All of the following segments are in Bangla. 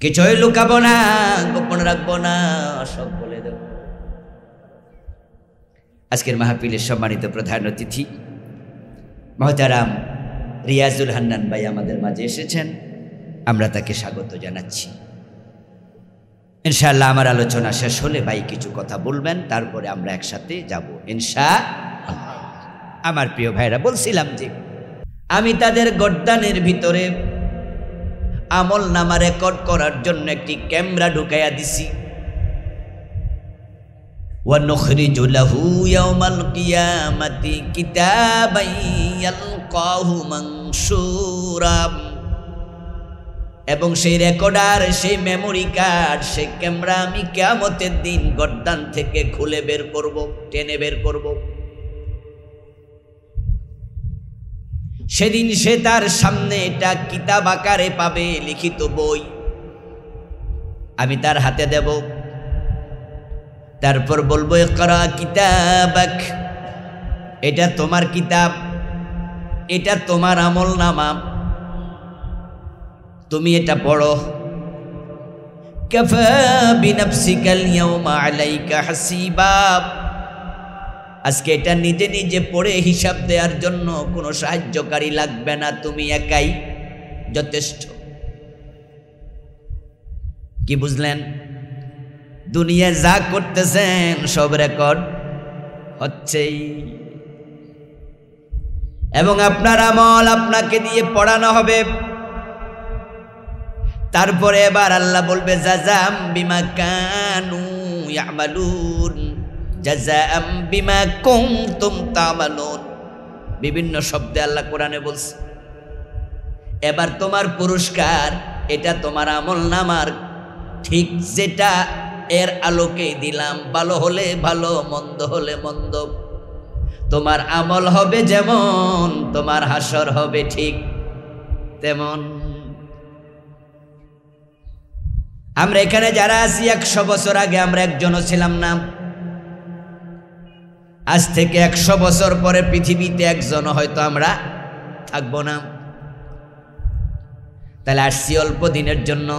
কিছুই লুকাবো না, গোপন রাখবো না, সব বলে দেব। আজকের মাহফিলের সম্মানিত প্রধান অতিথি মহতারাম রিয়াজুল হান্নান ভাই আমাদের মাঝে এসেছেন, আমরা তাকে স্বাগত জানাচ্ছি। ইনশাআল্লাহ আমার আলোচনা শেষ হলে ভাই কিছু কথা বলবেন, তারপরে আমরা একসাথে যাব ইনশাআল্লাহ। আমার প্রিয় ভাইরা, বলছিলাম যে আমি তাদের গর্দানের ভিতরে আমল নামা রেকর্ড করার জন্য একটি ক্যামেরা ঢুকাইয়া দিছি। وَنُخْرِجُ لَهُ يَوْمَ الْقِيَامَةِ كِتَابًا يَلْقَاهُ مَنشُورًا। এবং সেই রেকর্ডার, সেই মেমোরি কার্ড, সেই ক্যামেরা আমি কিয়ামতের দিন গর্দান থেকে খুলে বের করব, টেনে বের করব। সেদিন সে তার সামনে এটা কিতাব আকারে পাবে, লিখিত বই আমি তার হাতে দেব। তারপর বলবো ইকরা কিতাবাক, এটা তোমার কিতাব, এটা তোমার আমল নামা, তুমি এটা পড়ো। কাফা বিনাফসিকাল ইয়াওমা আলাইকা হাসিবা, আজকে এটা নিজে নিজে পড়ে হিসাব দেওয়ার জন্য কোনো সাহায্যকারী লাগবে না, তুমি একাই যথেষ্ট। কি বুঝলেন? দুনিয়ায় যা করতেছেন সব রেকর্ড হচ্ছেই, এবং আপনার আমল আপনাকে দিয়ে পড়ানো হবে। তারপরে এবার আল্লাহ বলবে জাযাম বিমা কানু ইয়ামালুন, জাযাম বিমা কুনতুম তা'মালুন। বিভিন্ন শব্দে আল্লাহ কোরআনে বলছে এবার তোমার পুরস্কার, এটা তোমার আমল নামার ঠিক যেটা এর আলোকে দিলাম। ভালো হলে ভালো, মন্দ হলে মন্দ। তোমার আমল হবে যেমন, তোমার হাসর হবে ঠিক তেমন। আমরা এখানে যারা আছি 100 বছর আগে আমরা একজনও ছিলাম না। আজ থেকে 100 বছর পরে পৃথিবীতে একজনও হয়তো আমরা থাকবো না। তাহলে আসছি অল্প দিনের জন্য।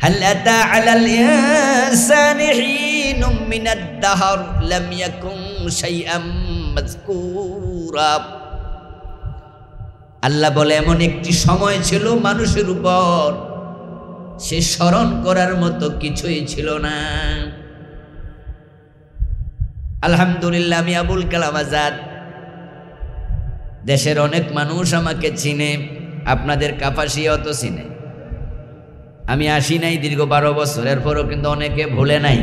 হাল আতা আলাল ইনসানি হিনুম মিনাদ দাহর লাম ইয়াকুন শাইআম মাযকুরা। আল্লাহ বলে এমন একটি সময় ছিল মানুষের উপর, সে স্মরণ করার মতো কিছুই ছিল না। আলহামদুলিল্লাহ, আমি আবুল কালাম আজাদ, দেশের অনেক মানুষ আমাকে চিনে, আপনাদের কাপাসিয়াও তো চিনে। আমি আসি নাই দীর্ঘ 12 বছর, এরপরও কিন্তু অনেকে ভুলে নাই।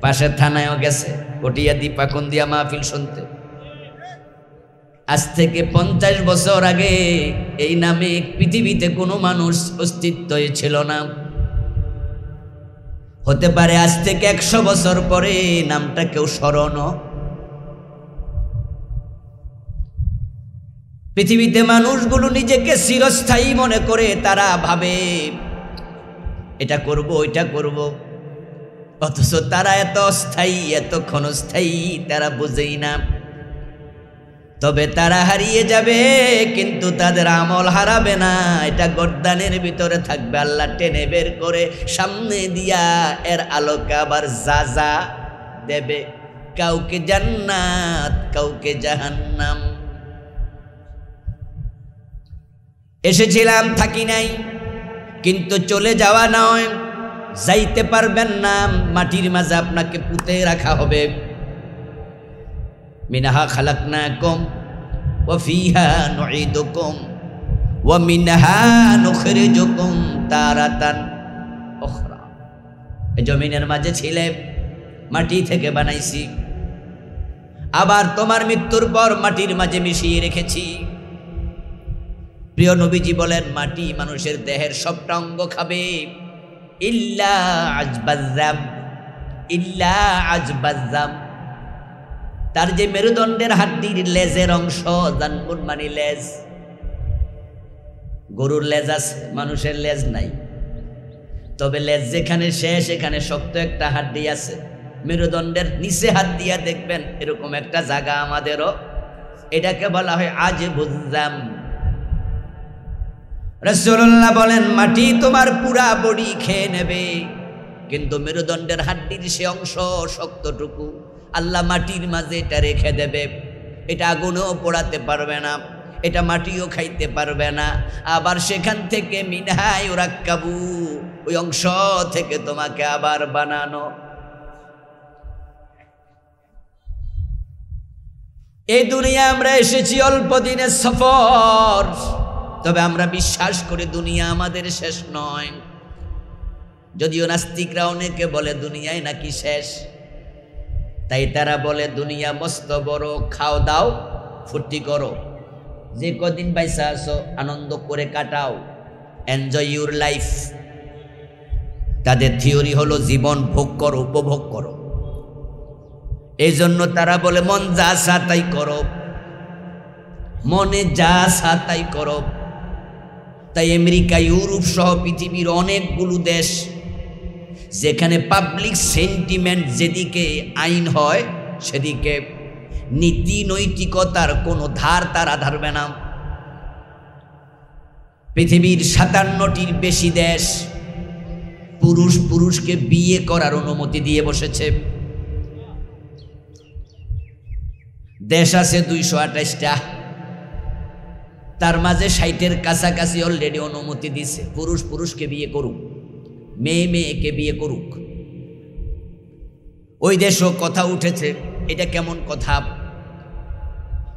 পাশের থানায়ও গেছে কটিয়া দীপাকুন দিয়া মাহফিল শুনতে। আজ থেকে 50 বছর আগে এই নামে পৃথিবীতে কোনো মানুষ অস্তিত্বই ছিল না। হতে পারে আজ থেকে 100 বছর পরে নামটা কেউ স্মরণও। পৃথিবীতে মানুষগুলো নিজেকে চিরস্থায়ী মনে করে, তারা ভাবে এটা করব ওইটা করব, অথচ তারা এত অস্থায়ী, এত ক্ষণস্থায়ী তারা বোঝেই না। তবে তারা হারিয়ে যাবে, কিন্তু তাদের আমল হারাবে না। এটা গর্দানের ভিতরে থাকবে, আল্লাহ টেনে বের করে সামনে দিয়া এর আলোকে আবার যা দেবে। কাউকে জান্নাত, কাউকে জাহান্নাম। এসেছিলাম, থাকি নাই, কিন্তু চলে যাওয়া নয়, যাইতে পারবেন না। মাটির মাঝে আপনাকে পুঁতে রাখা হবে। মিনহা খালাকনাকুম ওয়া ফিহা নুঈদুকুম ওয়া মিনহা নুখরিজুকুম তারাতান উখরা। এই জমিনের মাঝে ছিলে, মাটি থেকে বানাইছি, আবার তোমার মৃত্যুর পর মাটির মাঝে মিশিয়ে রেখেছি। প্রিয় নবীজি বলেন, মাটি মানুষের দেহের সবটা অঙ্গ খাবে, ইল্লা আজবাজ্জাম, ইল্লা আজবাজ্জাম। তার যে মেরুদণ্ডের হাড্ডির লেজের অংশ, জানবুন মানে লেজ, গরুর লেজ আছে, মানুষের লেজ নাই। তবে লেজ যেখানে শেষ, এখানে শক্ত একটা হাড্ডি আছে। মেরুদণ্ডের নিচে হাত দিয়া দেখবেন এরকম একটা জায়গা আমাদেরও, এটাকে বলা হয় আজবুজ্জাম। রাসূলুল্লাহ বলেন মাটি তোমার পুরা বডি খেয়ে নেবে, কিন্তু মেরুদণ্ডের হাড্ডির সে অংশ শক্তটুকু আল্লাহ মাটির মাঝে এটা রেখে দেবে। এটা আগুনেও পোড়াতে পারবে না, এটা মাটিও খাইতে পারবে না। আবার সেখান থেকে মিনহাই রাক্কাবু, ওই অংশ থেকে তোমাকে আবার বানানো। এই দুনিয়া আমরা এসেছি অল্প দিনের সফর, তবে আমরা বিশ্বাস করি দুনিয়া আমাদের শেষ নয়। যদিও নাস্তিকরা অনেকে বলে দুনিয়ায় নাকি শেষ, তাই তারা বলে দুনিয়া মস্ত বড়, খাও দাও ফুর্তি করো, যে কদিন বাইসা আছো আনন্দ করে কাটাও, এনজয় ইউর লাইফ। তাদের থিওরি হলো জীবন ভোগ করো, উপভোগ করো। এই জন্য তারা বলে মন যা সা তাই করো, মনে যা সা তাই করো। তাই আমেরিকা, ইউরোপ সহ পৃথিবীর অনেকগুলো দেশ যেখানে পাবলিক সেন্টিমেন্ট যেদিকে আইন হয় সেদিকে নীতি নৈতিকতার কোনো ধার তারা ধারবে না। পৃথিবীর 57টির বেশি দেশ পুরুষ পুরুষকে বিয়ে করার অনুমতি দিয়ে বসেছে। দেশ আছে 228টা, তার মাঝে 60-এর কাছাকাছি অলরেডি অনুমতি দিছে পুরুষ পুরুষকে বিয়ে করুক, মেয়ে মেয়েকে বিয়ে করুক। ওই দেশও কথা উঠেছে, এটা কেমন কথা?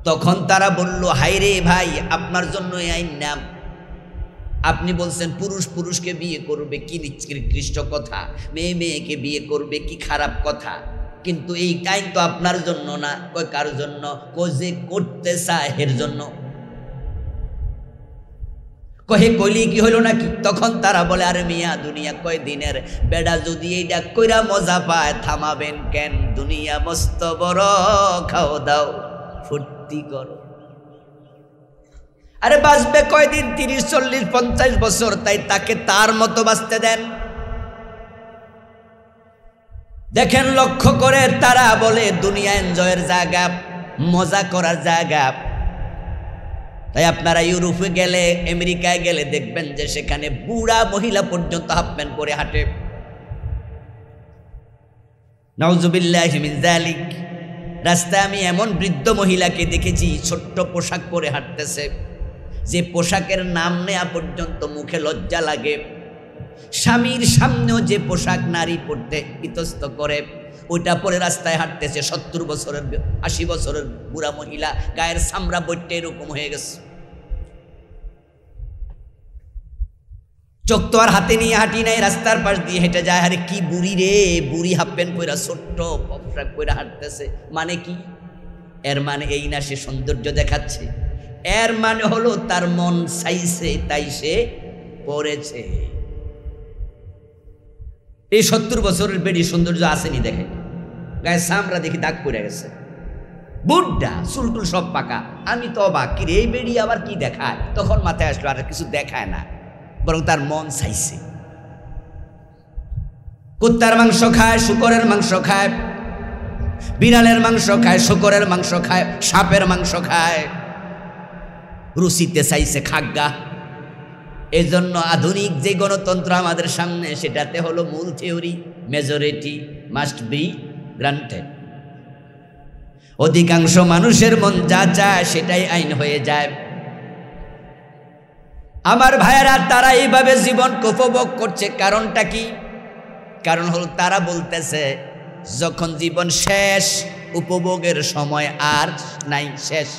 তখন তারা বলল হাইরে ভাই, আপনার জন্য এই আইন নাম, আপনি বলছেন পুরুষ পুরুষকে বিয়ে করবে, কি নিকৃষ্ট কথা, মেয়ে মেয়েকে বিয়ে করবে, কি খারাপ কথা। কিন্তু এই আইন তো আপনার জন্য না। কই কার জন্য? যে করতে চায় এর জন্য। কহে কইলি কি হইল নাকি? তখন তারা বলে আরে মিয়া দুনিয়া কয় দিনের, বেডা যদি এইটা কইরা মজা পায় থামাবেন কেন? দুনিয়া মস্ত বড়, খাও দাও ফুর্তি করো। আরে বাঁচবে কয়দিন? 30, 40, 50 বছর, তাই তাকে তার মতো বাঁচতে দেন। দেখেন লক্ষ্য করে, তারা বলে দুনিয়া এনজয়ের জায়গা, মজা করার জায়গা। তাই আপনারা ইউরোপে গেলে, আমেরিকায় গেলে দেখবেন যে সেখানে বুড়া মহিলা পর্যন্ত হাফ প্যান্ট পরে হাঁটে। নাউজুবিল্লাহি মিন যালিক। রাস্তায় আমি এমন বৃদ্ধ মহিলাকে দেখেছি ছোট্ট পোশাক পরে হাঁটতেছে, যে পোশাকের নাম নেয়া পর্যন্ত মুখে লজ্জা লাগে। স্বামীর সামনেও যে পোশাক নারী পড়তে ইতস্ত করে, ওইটা পরে রাস্তায় হাঁটতেছে। 70 বছরের 80 বছরের বুড়া মহিলা, গায়ের চামড়া বইটে এরকম হয়ে গেছে। চোখ তো আর হাতে নিয়ে হাঁটি নাই, রাস্তার পাশ দিয়ে হেঁটে যায়। আরে কি বুড়ি রে, বুড়ি হাফ প্যান্ট পরে ছোট্ট পোশাক পরে হাঁটতেছে। মানে কি? এর মানে এই না সে সৌন্দর্য দেখাচ্ছে, এর মানে হলো তার মন চাইছে তাই সে পড়েছে। এই 70 বছরের বেডি সৌন্দর্য আসেনি, দেখে গায়ে চামড়া দেখি দাগ পড়ে গেছে, বুড্ডা, চুলটুল সব পাকা। আমি তো অবাক, কি রে এই বেডি আবার কি দেখায়? তখন মাথায় আসলো আর কিছু দেখায় না, বরং তার মন চাইছে। কুত্তার মাংস খায়, শুকরের মাংস খায়, বিড়ালের মাংস খায়, শুকরের মাংস খায়, সাপের মাংস খায়, রুচিতে চাইছে খাগ্গা। এজন্য আধুনিক যে গণতন্ত্র আমাদের সামনে, সেটাতে হলো মূল theory majority must be granted. অধিকাংশ মানুষের মন যা চায় সেটাই আইন হয়ে যায়। আমার ভাইয়েরা, তারা এইভাবে জীবন উপভোগ করছে। কারণটা কি? কারণ হলো তারা বলতেছে যখন জীবন শেষ, উপভোগের সময় আর নাই, শেষ।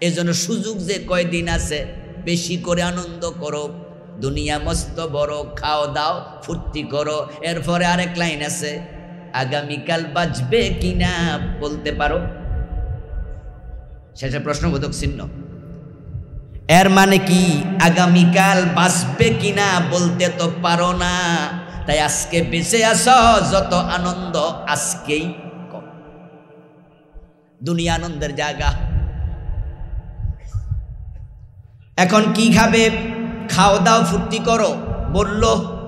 এজন্য সুযোগ যে কয়দিন আছে বেশি করে আনন্দ করো, দুনিয়া মস্ত বড়, খাও দাও ফুর্তি করো। এরপরে আরেক লাইন আছে, আগামীকাল বাঁচবে কিনা বলতে পারো? শেষে প্রশ্নবোধক চিহ্ন। এর মানে কি? আগামীকাল বাঁচবে কিনা বলতে তো পারো না, তাই আজকে বেঁচে আসো, যত আনন্দ আজকেই কর। দুনিয়া আনন্দের জায়গা। এখন কি খাবে? খাও দাও ফুর্তি করো বলল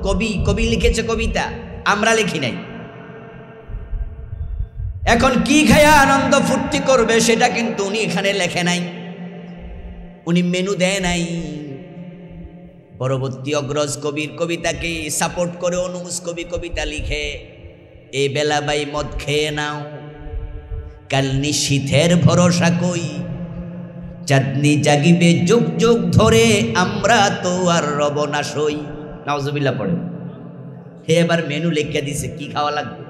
কবি, কবি লিখেছে কবিতা, আমরা লিখি নাই। এখন কি খায়া আনন্দ ফুর্তি করবে সেটা কিন্তু উনি এখানে লেখে নাই, উনি মেনু দেয় নাই। পরবর্তী অগ্রজ কবির কবিতাকে সাপোর্ট করে অনুজ কবি কবিতা লিখে, এই বেলা বাই মদ খেয়ে নাও, কাল নিশীথের ভরসা কই, চাঁদনি জাগিবে যুগ যুগ ধরে, আমরা তো আর রব না সই। নাউজুবিল্লাহ পড়ে। হে এবার মেনু লিখে দিছে কি খাওয়া লাগবে।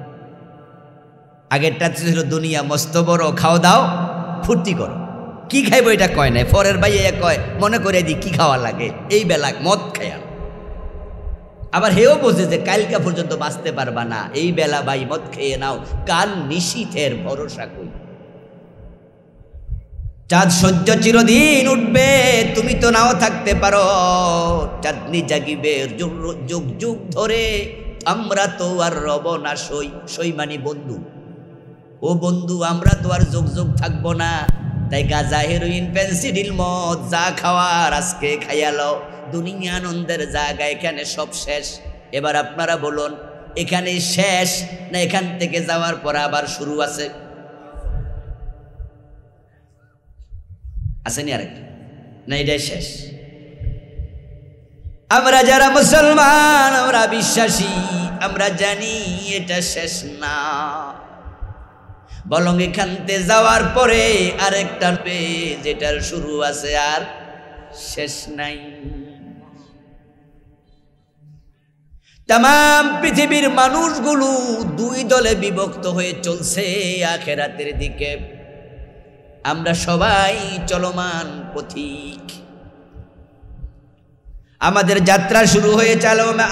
আগেরটা ছিল দুনিয়া মস্ত বড়, খাও দাও ফুর্তি করো। কি খাইবো এটা কয় নাই, পরের ভাই কয় মনে করে দি কি খাওয়া লাগে, এই বেলা মদ খায়া। আবার হেও বোঝে যে কালকা পর্যন্ত বাঁচতে পারবা না, এই বেলা ভাই মদ খেয়ে নাও, কাল নিশীথের ভরসা কই। চাঁদ সূর্য চিরদিন উঠবে, তুমি তো নাও থাকতে পারো, চাঁদনি জাগিবে যুগ যুগ ধরে, আমরা তো আর রব না সই। সই মানি বন্ধু, ও বন্ধু আমরা তো আর যুগ যুগ থাকবো না, তাই গাঁজা হেরোইন পেন্সিডিল মদ যা খাওয়ার আজকে খাইয়ালো। দুনিয়া আনন্দের জায়গা, এখানে সব শেষ। এবার আপনারা বলুন, এখানে শেষ না এখান থেকে যাওয়ার পর আবার শুরু আছে? আসেনি আরেকটা না, এটাই শেষ। আমরা যারা মুসলমান, আমরা বিশ্বাসী, আমরা জানি এটা শেষ না, বরং এখানতে যাওয়ার পরে আরেকটা পেজ, যেটার শুরু আছে আর শেষ নাই। তাম পৃথিবীর মানুষগুলো দুই দলে বিভক্ত হয়ে চলছে আখেরাতের দিকে। আমরা সবাই চলমান পথিক। আমাদের যাত্রা শুরু হয়েছে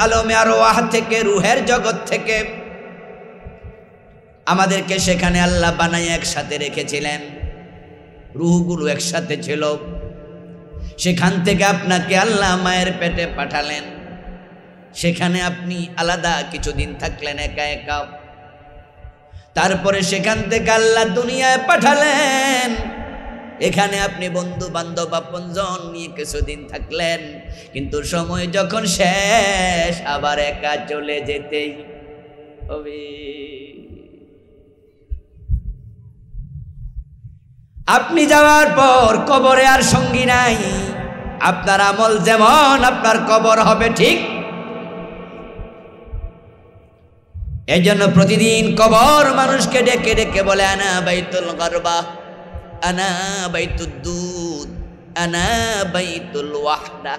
আলমে আরওয়াহ থেকে, রুহের জগৎ থেকে। আমাদেরকে সেখানে আল্লাহ বানায় একসাথে রেখেছিলেন, রুহগুলো একসাথে ছিল। সেখান থেকে আপনাকে আল্লাহ মায়ের পেটে পাঠালেন, সেখানে আপনি আলাদা কিছুদিন থাকলেন একা একা। তারপরে সেখান থেকে আল্লাহ দুনিয়ায় পাঠালেন, এখানে আপনি বন্ধু বান্ধব আপনজন নিয়ে কিছুদিন থাকলেন, কিন্তু সময় যখন শেষ আবার একা চলে যেতেই হবে। আপনি যাওয়ার পর কবরে আর সঙ্গী নাই। আপনার আমল যেমন আপনার কবর হবে ঠিক। এই জন্য প্রতিদিন কবর মানুষকে ডেকে ডেকে বলে, আনা বাইতুল গারবা, আনা বাইতুদ দুদ, আনা বাইতুল ওয়াহদা।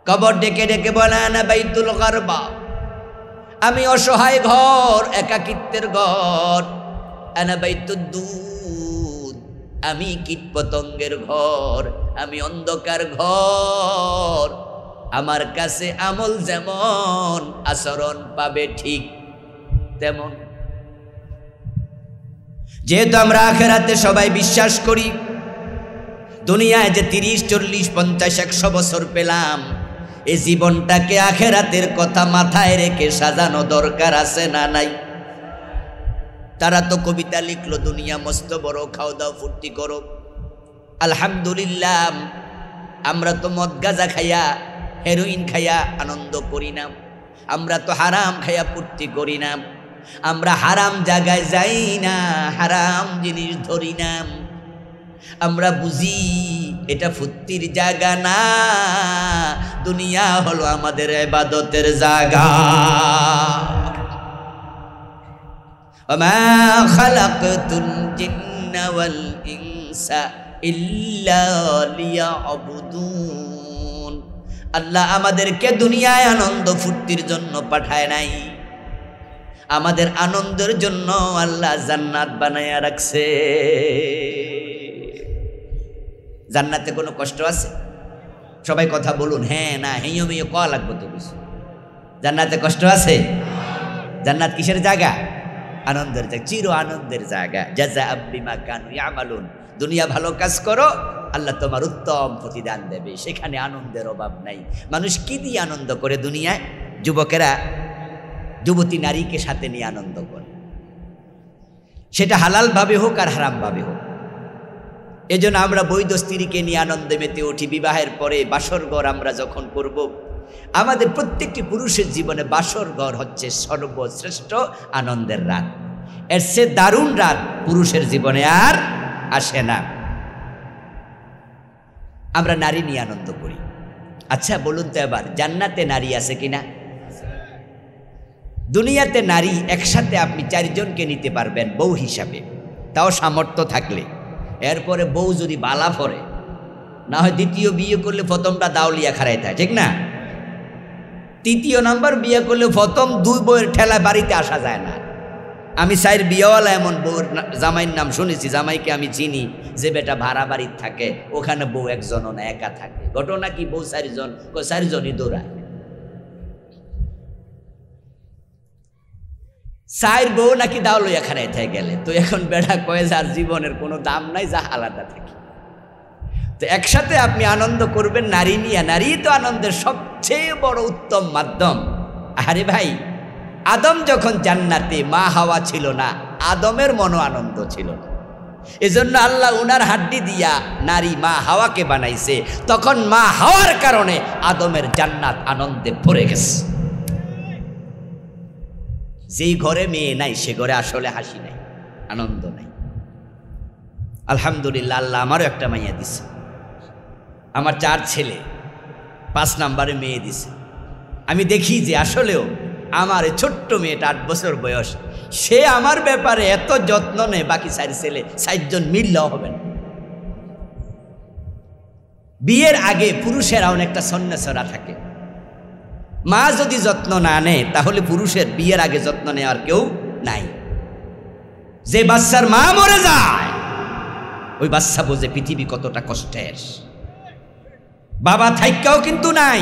কবর ডেকে ডেকে বলে, আনা বাইতুল গারবা, আমি অসহায় ঘর, একাকিত্বের ঘর। আনা বাইতুদ দুদ, আমি কীট পতঙ্গের ঘর, আমি অন্ধকার ঘর। আমার কাছে আমল যেমন, আচরণ পাবে ঠিক তেমন। যেহেতু আমরা আখেরাতে সবাই বিশ্বাস করি, দুনিয়ায় যে 30, 40, 50, 100 বছর পেলাম, এই জীবনটাকে আখেরাতের কথা মাথায় রেখে সাজানো দরকার আছে না নাই? তারা তো কবিতা লিখলো, দুনিয়া মস্ত বড়, খাও দাও ফুর্তি করো। আলহামদুলিল্লাহ, আমরা তো মদ গাঁজা খাইয়া, হেরোইন খাইয়া আনন্দ করি না। আমরা তো হারাম খাইয়া ফুর্তি করি না। আমরা হারাম জায়গায় যাই না, হারাম জিনিস ধরি না। আমরা বুঝি এটা ফুর্তির জায়গা না, দুনিয়া হলো আমাদের ইবাদতের জায়গা। ওমা খালাকতুল জিন্না ওয়াল ইনসা ইল্লা লিয়াবুদুন। আল্লাহ আমাদেরকে দুনিয়ায় আনন্দ ফুর্তির জন্য পাঠায় নাই, আমাদের আনন্দের জন্য আল্লাহ জান্নাত বানায়া রাখছে। জান্নাতে কোনো কষ্ট আছে? সবাই কথা বলুন, হ্যাঁ না হেঁয়ো মেয়ে কয়া লাগবে তো কিছু। জান্নাতে কষ্ট আছে? জান্নাত কিসের জায়গা? আনন্দের জায়গা, চির আনন্দের জায়গা। জাযাআম বিমা কানু ইয়ামালুন। দুনিয়া ভালো কাজ করো, আল্লাহ তোমার উত্তম প্রতিদান দেবে, সেখানে আনন্দের অভাব নাই। মানুষ কি দিয়ে আনন্দ করে দুনিয়ায়? যুবকেরা যুবতী নারীকে সাথে নিয়ে আনন্দ করে, সেটা হালাল ভাবে হোক আর হারাম ভাবে হোক। এজন্য আমরা বৈধ স্ত্রীকে নিয়ে আনন্দে মেতে উঠি। বিবাহের পরে বাসর ঘর আমরা যখন করব, আমাদের প্রত্যেকটি পুরুষের জীবনে বাসর ঘর হচ্ছে সর্বশ্রেষ্ঠ আনন্দের রাত। এর সে দারুণ রাত পুরুষের জীবনে আর আসে না। আমরা নারী নিয়ে আনন্দ করি, আচ্ছা বলুন তো এবার, জান্নাতে নারী আছে কিনা? দুনিয়াতে নারী একসাথে আপনি 4 জনকে নিতে পারবেন বউ হিসাবে, তাও সামর্থ্য থাকলে। এরপরে বউ যদি বালা পড়ে, না হয় দ্বিতীয় বিয়ে করলে প্রথমটা দাউলিয়া খারাই থাকে, ঠিক না? তৃতীয় নাম্বার বিয়ে করলে প্রথম 2 বউয়ের ঠেলা বাড়িতে আসা যায় না। আমি 4 বিয়েওয়ালা এমন বউর জামাইয়ের নাম শুনেছি, জামাইকে আমি চিনি, যে বেটা ভাড়া বাড়ির থাকে, ওখানে বউ একজনও না, একা থাকে। ঘটনা কি, বউ 4 জন, 4 জনই দৌড়ায়। 4 বউ নাকি দাও লইয়া খারাই থাকে গেলে। তো এখন বেটা কয়ে যার জীবনের কোনো দাম নাই, যা আলাদা থাকে। তো একসাথে আপনি আনন্দ করবেন নারী নিয়ে। নারী তো আনন্দের সবচেয়ে বড় উত্তম মাধ্যম। আরে ভাই, আদম যখন জান্নাতে, মা হাওয়া ছিল না, আদমের মনো আনন্দ ছিল না। এজন্য আল্লাহ উনার হাড্ডি দিয়া নারী মা হাওয়াকে বানাইছে। তখন মা হাওয়ার কারণে আদমের জান্নাত আনন্দে ভরে গেছে। যেই ঘরে মেয়ে নাই, সে ঘরে আসলে হাসি নাই, আনন্দ নাই। আলহামদুলিল্লাহ, আল্লাহ আমারও একটা মাইয়া দিছে। আমার 4 ছেলে, 5 নম্বরে মেয়ে দিছে। আমি দেখি যে আসলেও আমার এই ছোট্ট মেয়েটা 8 বছর বয়স, সে আমার ব্যাপারে এত যত্ন নেয়, বাকি 4 ছেলে 4 জন মিললেও হবে না। বিয়ের আগে পুরুষেরা অনেকটা সন্ন্যাসরা থাকে। মা যদি যত্ন না নেয়, তাহলে পুরুষের বিয়ের আগে যত্ন নেওয়ার কেউ নাই। যে বাচ্চার মা মরে যায়, ওই বাচ্চা বোঝে পৃথিবী কতটা কষ্টের। বাবা থাইকাও কিন্তু নাই।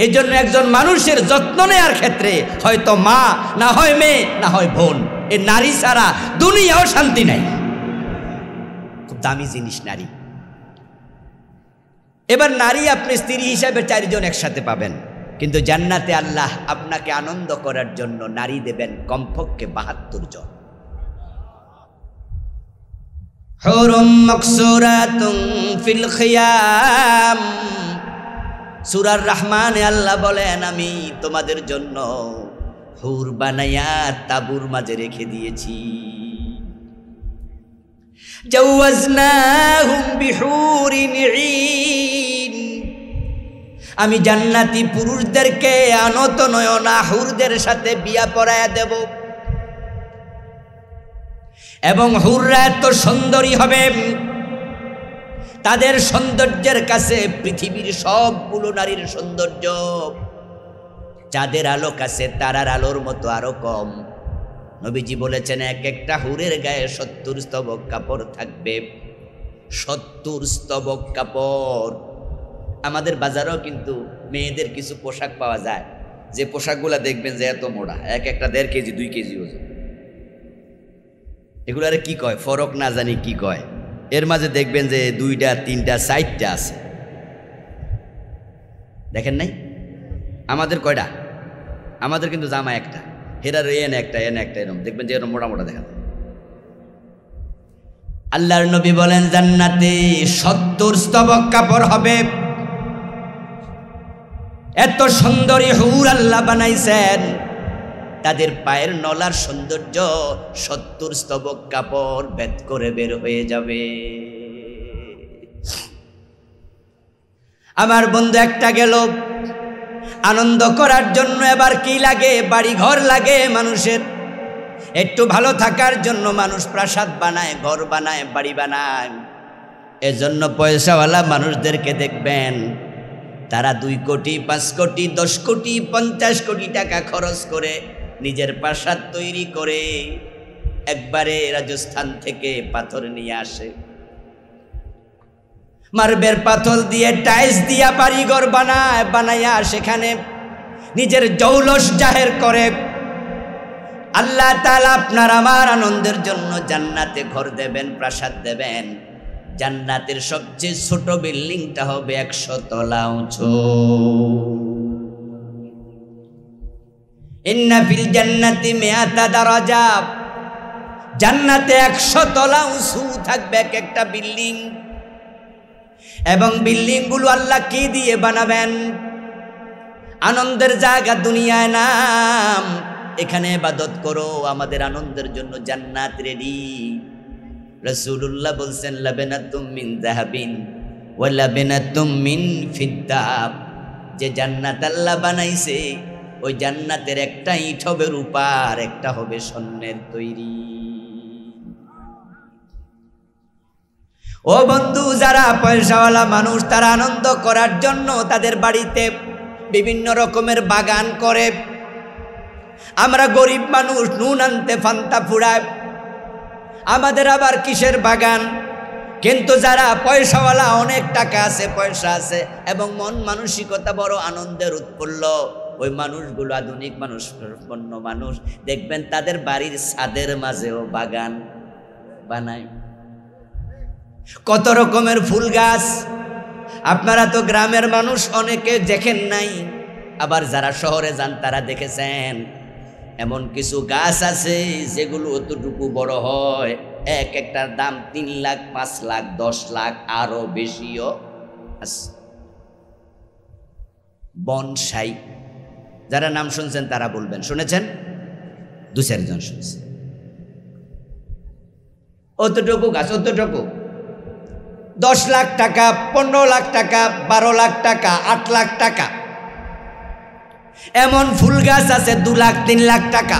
এই জন্য একজন মানুষের যত্ন নেওয়ার ক্ষেত্রে হয়তো মা, না হয় মেয়ে, না হয় বোন, এ নারী ছাড়া দুনিয়াও শান্তি নাই। খুব দামি জিনিস নারী। এবার নারী আপনি স্ত্রী হিসাবে 4 জন একসাথে পাবেন, কিন্তু জান্নাতে আল্লাহ আপনাকে আনন্দ করার জন্য নারী দেবেন কমপক্ষে 72 জন। হুরুম মাকসুরাতুন ফিল খিয়াম। সূরা রহমানে আল্লাহ বলেন, আমি তোমাদের জন্য হুর বানায়া তাবুর মাঝে রেখে দিয়েছি। জাওয়াজনাহুম বিহুরিন ঈন। আমি জান্নাতি পুরুষদেরকে আনত নয়না হুরদের সাথে বিয়া পড়ায়া দেব, এবং হুররা এত সুন্দরী হবে, তাদের সৌন্দর্যের কাছে পৃথিবীর সবগুলো নারীর সৌন্দর্য চাঁদের আলো কাছে তারার আলোর মতো আরো কম। নবীজি বলেছেন, এক একটা হুরের গায়ে 70 স্তবক কাপড় থাকবে। 70 স্তবক কাপড়। আমাদের বাজারেও কিন্তু মেয়েদের কিছু পোশাক পাওয়া যায়, যে পোশাকগুলা দেখবেন যে এত মোটা, এক একটা 1.5 কেজি 2 কেজি ওজন। এগুলারে কি কয়, ফরক না জানি কি কয়। এর মাঝে দেখবেন যে 2টা 3টা 4টা আছে, দেখেন নাই? আমাদের কয়টা? আমাদের কিন্তু জামা একটা, হেরার এনে একটা এরকম দেখবেন যে এরকম মোটা মোটা দেখা যায়। আল্লাহর নবী বলেন, জান্নাতে 70 স্তবক কাপড় হবে। এত সুন্দরী হুর আল্লাহ বানাইছেন, তাদের পায়ের নলার সৌন্দর্য 70 স্তবক কাপড় ভেদ করে বের হয়ে যাবে। আমার বন্ধু একটা গেল আনন্দ করার জন্য। এবার কি লাগে? বাড়ি ঘর লাগে মানুষের। একটু ভালো থাকার জন্য মানুষ প্রাসাদ বানায়, ঘর বানায়, বাড়ি বানায়। এজন্য পয়সাওয়ালা মানুষদেরকে দেখবেন, তারা 2 কোটি 5 কোটি 10 কোটি 50 কোটি টাকা খরচ করে নিজের প্রাসাদ তৈরি করে, একবারে রাজস্থান থেকে পাথর নিয়ে আসে, মার্বেল পাথর দিয়ে টাইলস দিয়া বাড়িঘর বানায়া সেখানে নিজের জৌলস জাহের করে। আল্লাহ তাআলা আপনার আমার আনন্দের জন্য জান্নাতে ঘর দেবেন, প্রাসাদ দেবেন। জান্নাতের সবচেয়ে ছোট বিল্ডিংটা হবে 100 তলা উঁচু। ইন্না ফিল জান্নাতি মিআতা দারাজা। জান্নাতে 100 তলা উঁচু থাকবে এক একটা বিল্ডিং। এবং বিল্ডিং গুলো আল্লাহ কি দিয়ে বানাবেন? আনন্দের জায়গা দুনিয়ায় নাম, এখানে ইবাদত করো, আমাদের আনন্দের জন্য জান্নাত রেডি। রাসূলুল্লাহ বলছেন, লাবানাতুম মিন যাহাবিন ওয়ালাবিনাতুম মিন ফিদ্দা, যে জান্নাত আল্লাহ বানাইছে ওই জান্নাতের একটা ইট হবে রূপার, একটা হবে স্বর্ণের তৈরি। ও বন্ধু, যারা পয়সাওয়ালা মানুষ তারা আনন্দ করার জন্য তাদের বাড়িতে বিভিন্ন রকমের বাগান করে। আমরা গরিব মানুষ নুন আনতে ফান্তা ফুরায়, আমাদের আবার কিসের বাগান। কিন্তু যারা পয়সাওয়ালা, অনেক টাকা আছে, পয়সা আছে এবং মন মানসিকতা বড় আনন্দের উৎফুল্ল, ওই মানুষগুলো আধুনিক মানুষ, সম্পন্ন মানুষ, দেখবেন তাদের বাড়ির ছাদের মাঝেও বাগান বানায়। কত রকমের ফুল গাছ। আপনারা তো গ্রামের মানুষ, অনেকে দেখেন নাই, আবার যারা শহরে যান তারা দেখেছেন। এমন কিছু গাছ আছে যেগুলো অতটুকু বড় হয়, এক একটার দাম 3 লাখ, 5 লাখ, 10 লাখ, আরো বেশিও আছে। বনসাই, যারা নাম শুনছেন তারা বলবেন, শুনেছেন? 2-4 জন শুনছে। অতটুকু গাছ, অতটুকু 10 লাখ টাকা, 15 লাখ টাকা, 12 লাখ টাকা, 8 লাখ টাকা। এমন ফুল গাছ আছে 2 লাখ, 3 লাখ টাকা।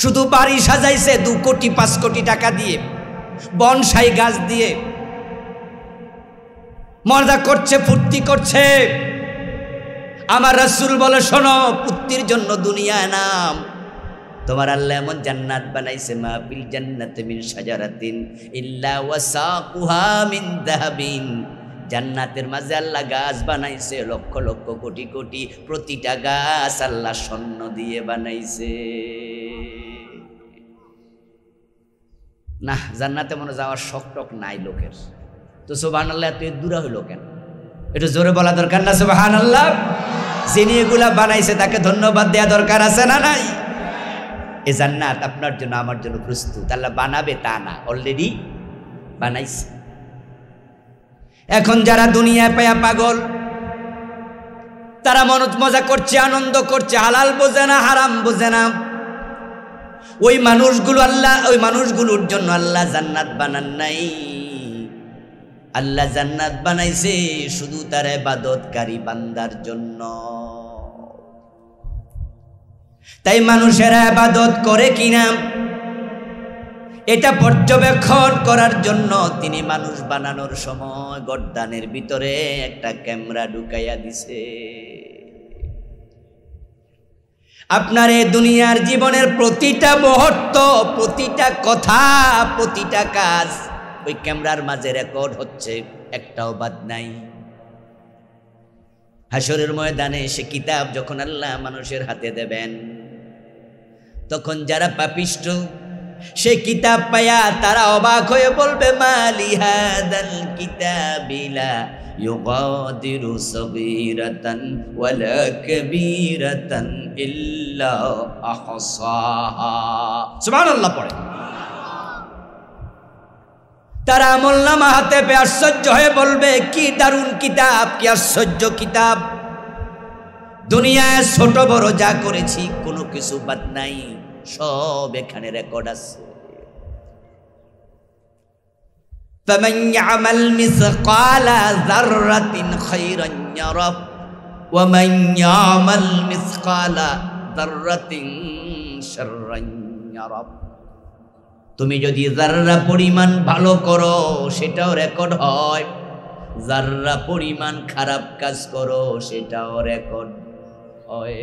শুধু বাড়ি সাজাইছে 2 কোটি, 5 কোটি টাকা দিয়ে, বনসাই গাছ দিয়ে মজা করছে, ফুর্তি করছে। আমার রাসূল বলে, শোনো, পুত্তির জন্য দুনিয়ায় নাম। তোমার আল্লাহ এমন জান্নাত বানাইছে, মা ফিল জান্নাতি মিন শাজারাতিন ইল্লা ওয়াসাকুহা মিন যাহাবিন। জান্নাতের মাঝে আল্লাহ গাছ বানাইছে লক্ষ লক্ষ, কোটি কোটি, প্রতিটা গাছ আল্লাহ স্বর্ণ দিয়ে বানাইছে। না, জান্নাতে মনে যাওয়ার শখ টক নাই লোকের, তো সুবহানাল্লাহ এত দূরে হইল কেন? একটু জোরে বলা দরকার না সুবহানাল্লাহ? যিনি এগুলা বানাইছে তাকে ধন্যবাদ দেওয়া দরকার আছে না নাই? এ জান্নাত আপনার জন্য আমার জন্য প্রস্তুত। আল্লাহ বানাবে তা না, অলরেডি বানাইছে। এখন যারা দুনিয়ায় পায়া পাগল, তারা মজা করছে, আনন্দ করছে, হালাল বোঝে না, হারাম বোঝে না। ওই মানুষগুলোর জন্য আল্লাহ জান্নাত বানান নাই। আল্লাহ জান্নাত বানাইছে শুধু তার ইবাদতকারী বান্দার জন্য। তাই মানুষেরা ইবাদত করে কিনা এটা পর্যবেক্ষণ করার জন্য তিনি মানুষ বানানোর সময় গর্দানের ভিতরে একটা ক্যামেরা ঢুকাইয়া দিছে। আপনার এই দুনিয়ার জীবনের প্রতিটা মুহূর্ত, প্রতিটা কথা, প্রতিটা কাজ ওই ক্যামেরার মাঝে রেকর্ড হচ্ছে, একটাও বাদ নাই। হাসরের ময়দানে সে কিতাব যখন আল্লাহ মানুষের হাতে দেবেন, তখন যারা পাপিষ্ঠ সে কিতাব পায়া তারা অবাক হয়ে বলবে, মালি হাদাল কিতাবিলা ইউগাদিরু সগীরাতান ওয়ালা কাবীরাতান ইল্লা আহসাহা। সুবহানাল্লাহ পড়ে। তারা আমলনামা হাতে পেয়ে আশ্চর্য হয়ে বলবে, কি দারুণ কিতাব, কি আশ্চর্য কিতাব। দুনিয়ায় ছোট বড় যা করেছি কোনো কিছু বাদ নাই, সব এখানে রেকর্ড আছে। ফামান ইয়ামাল মিসকালা যাররাতিন খায়রান ইয়ারা ওয়া মান ইয়ামাল মিসকালা যাররাতিন শাররান ইয়ারা। তুমি যদি যাররা পরিমাণ ভালো করো সেটাও রেকর্ড হয়, যাররা পরিমাণ খারাপ কাজ করো সেটাও রেকর্ড হয়।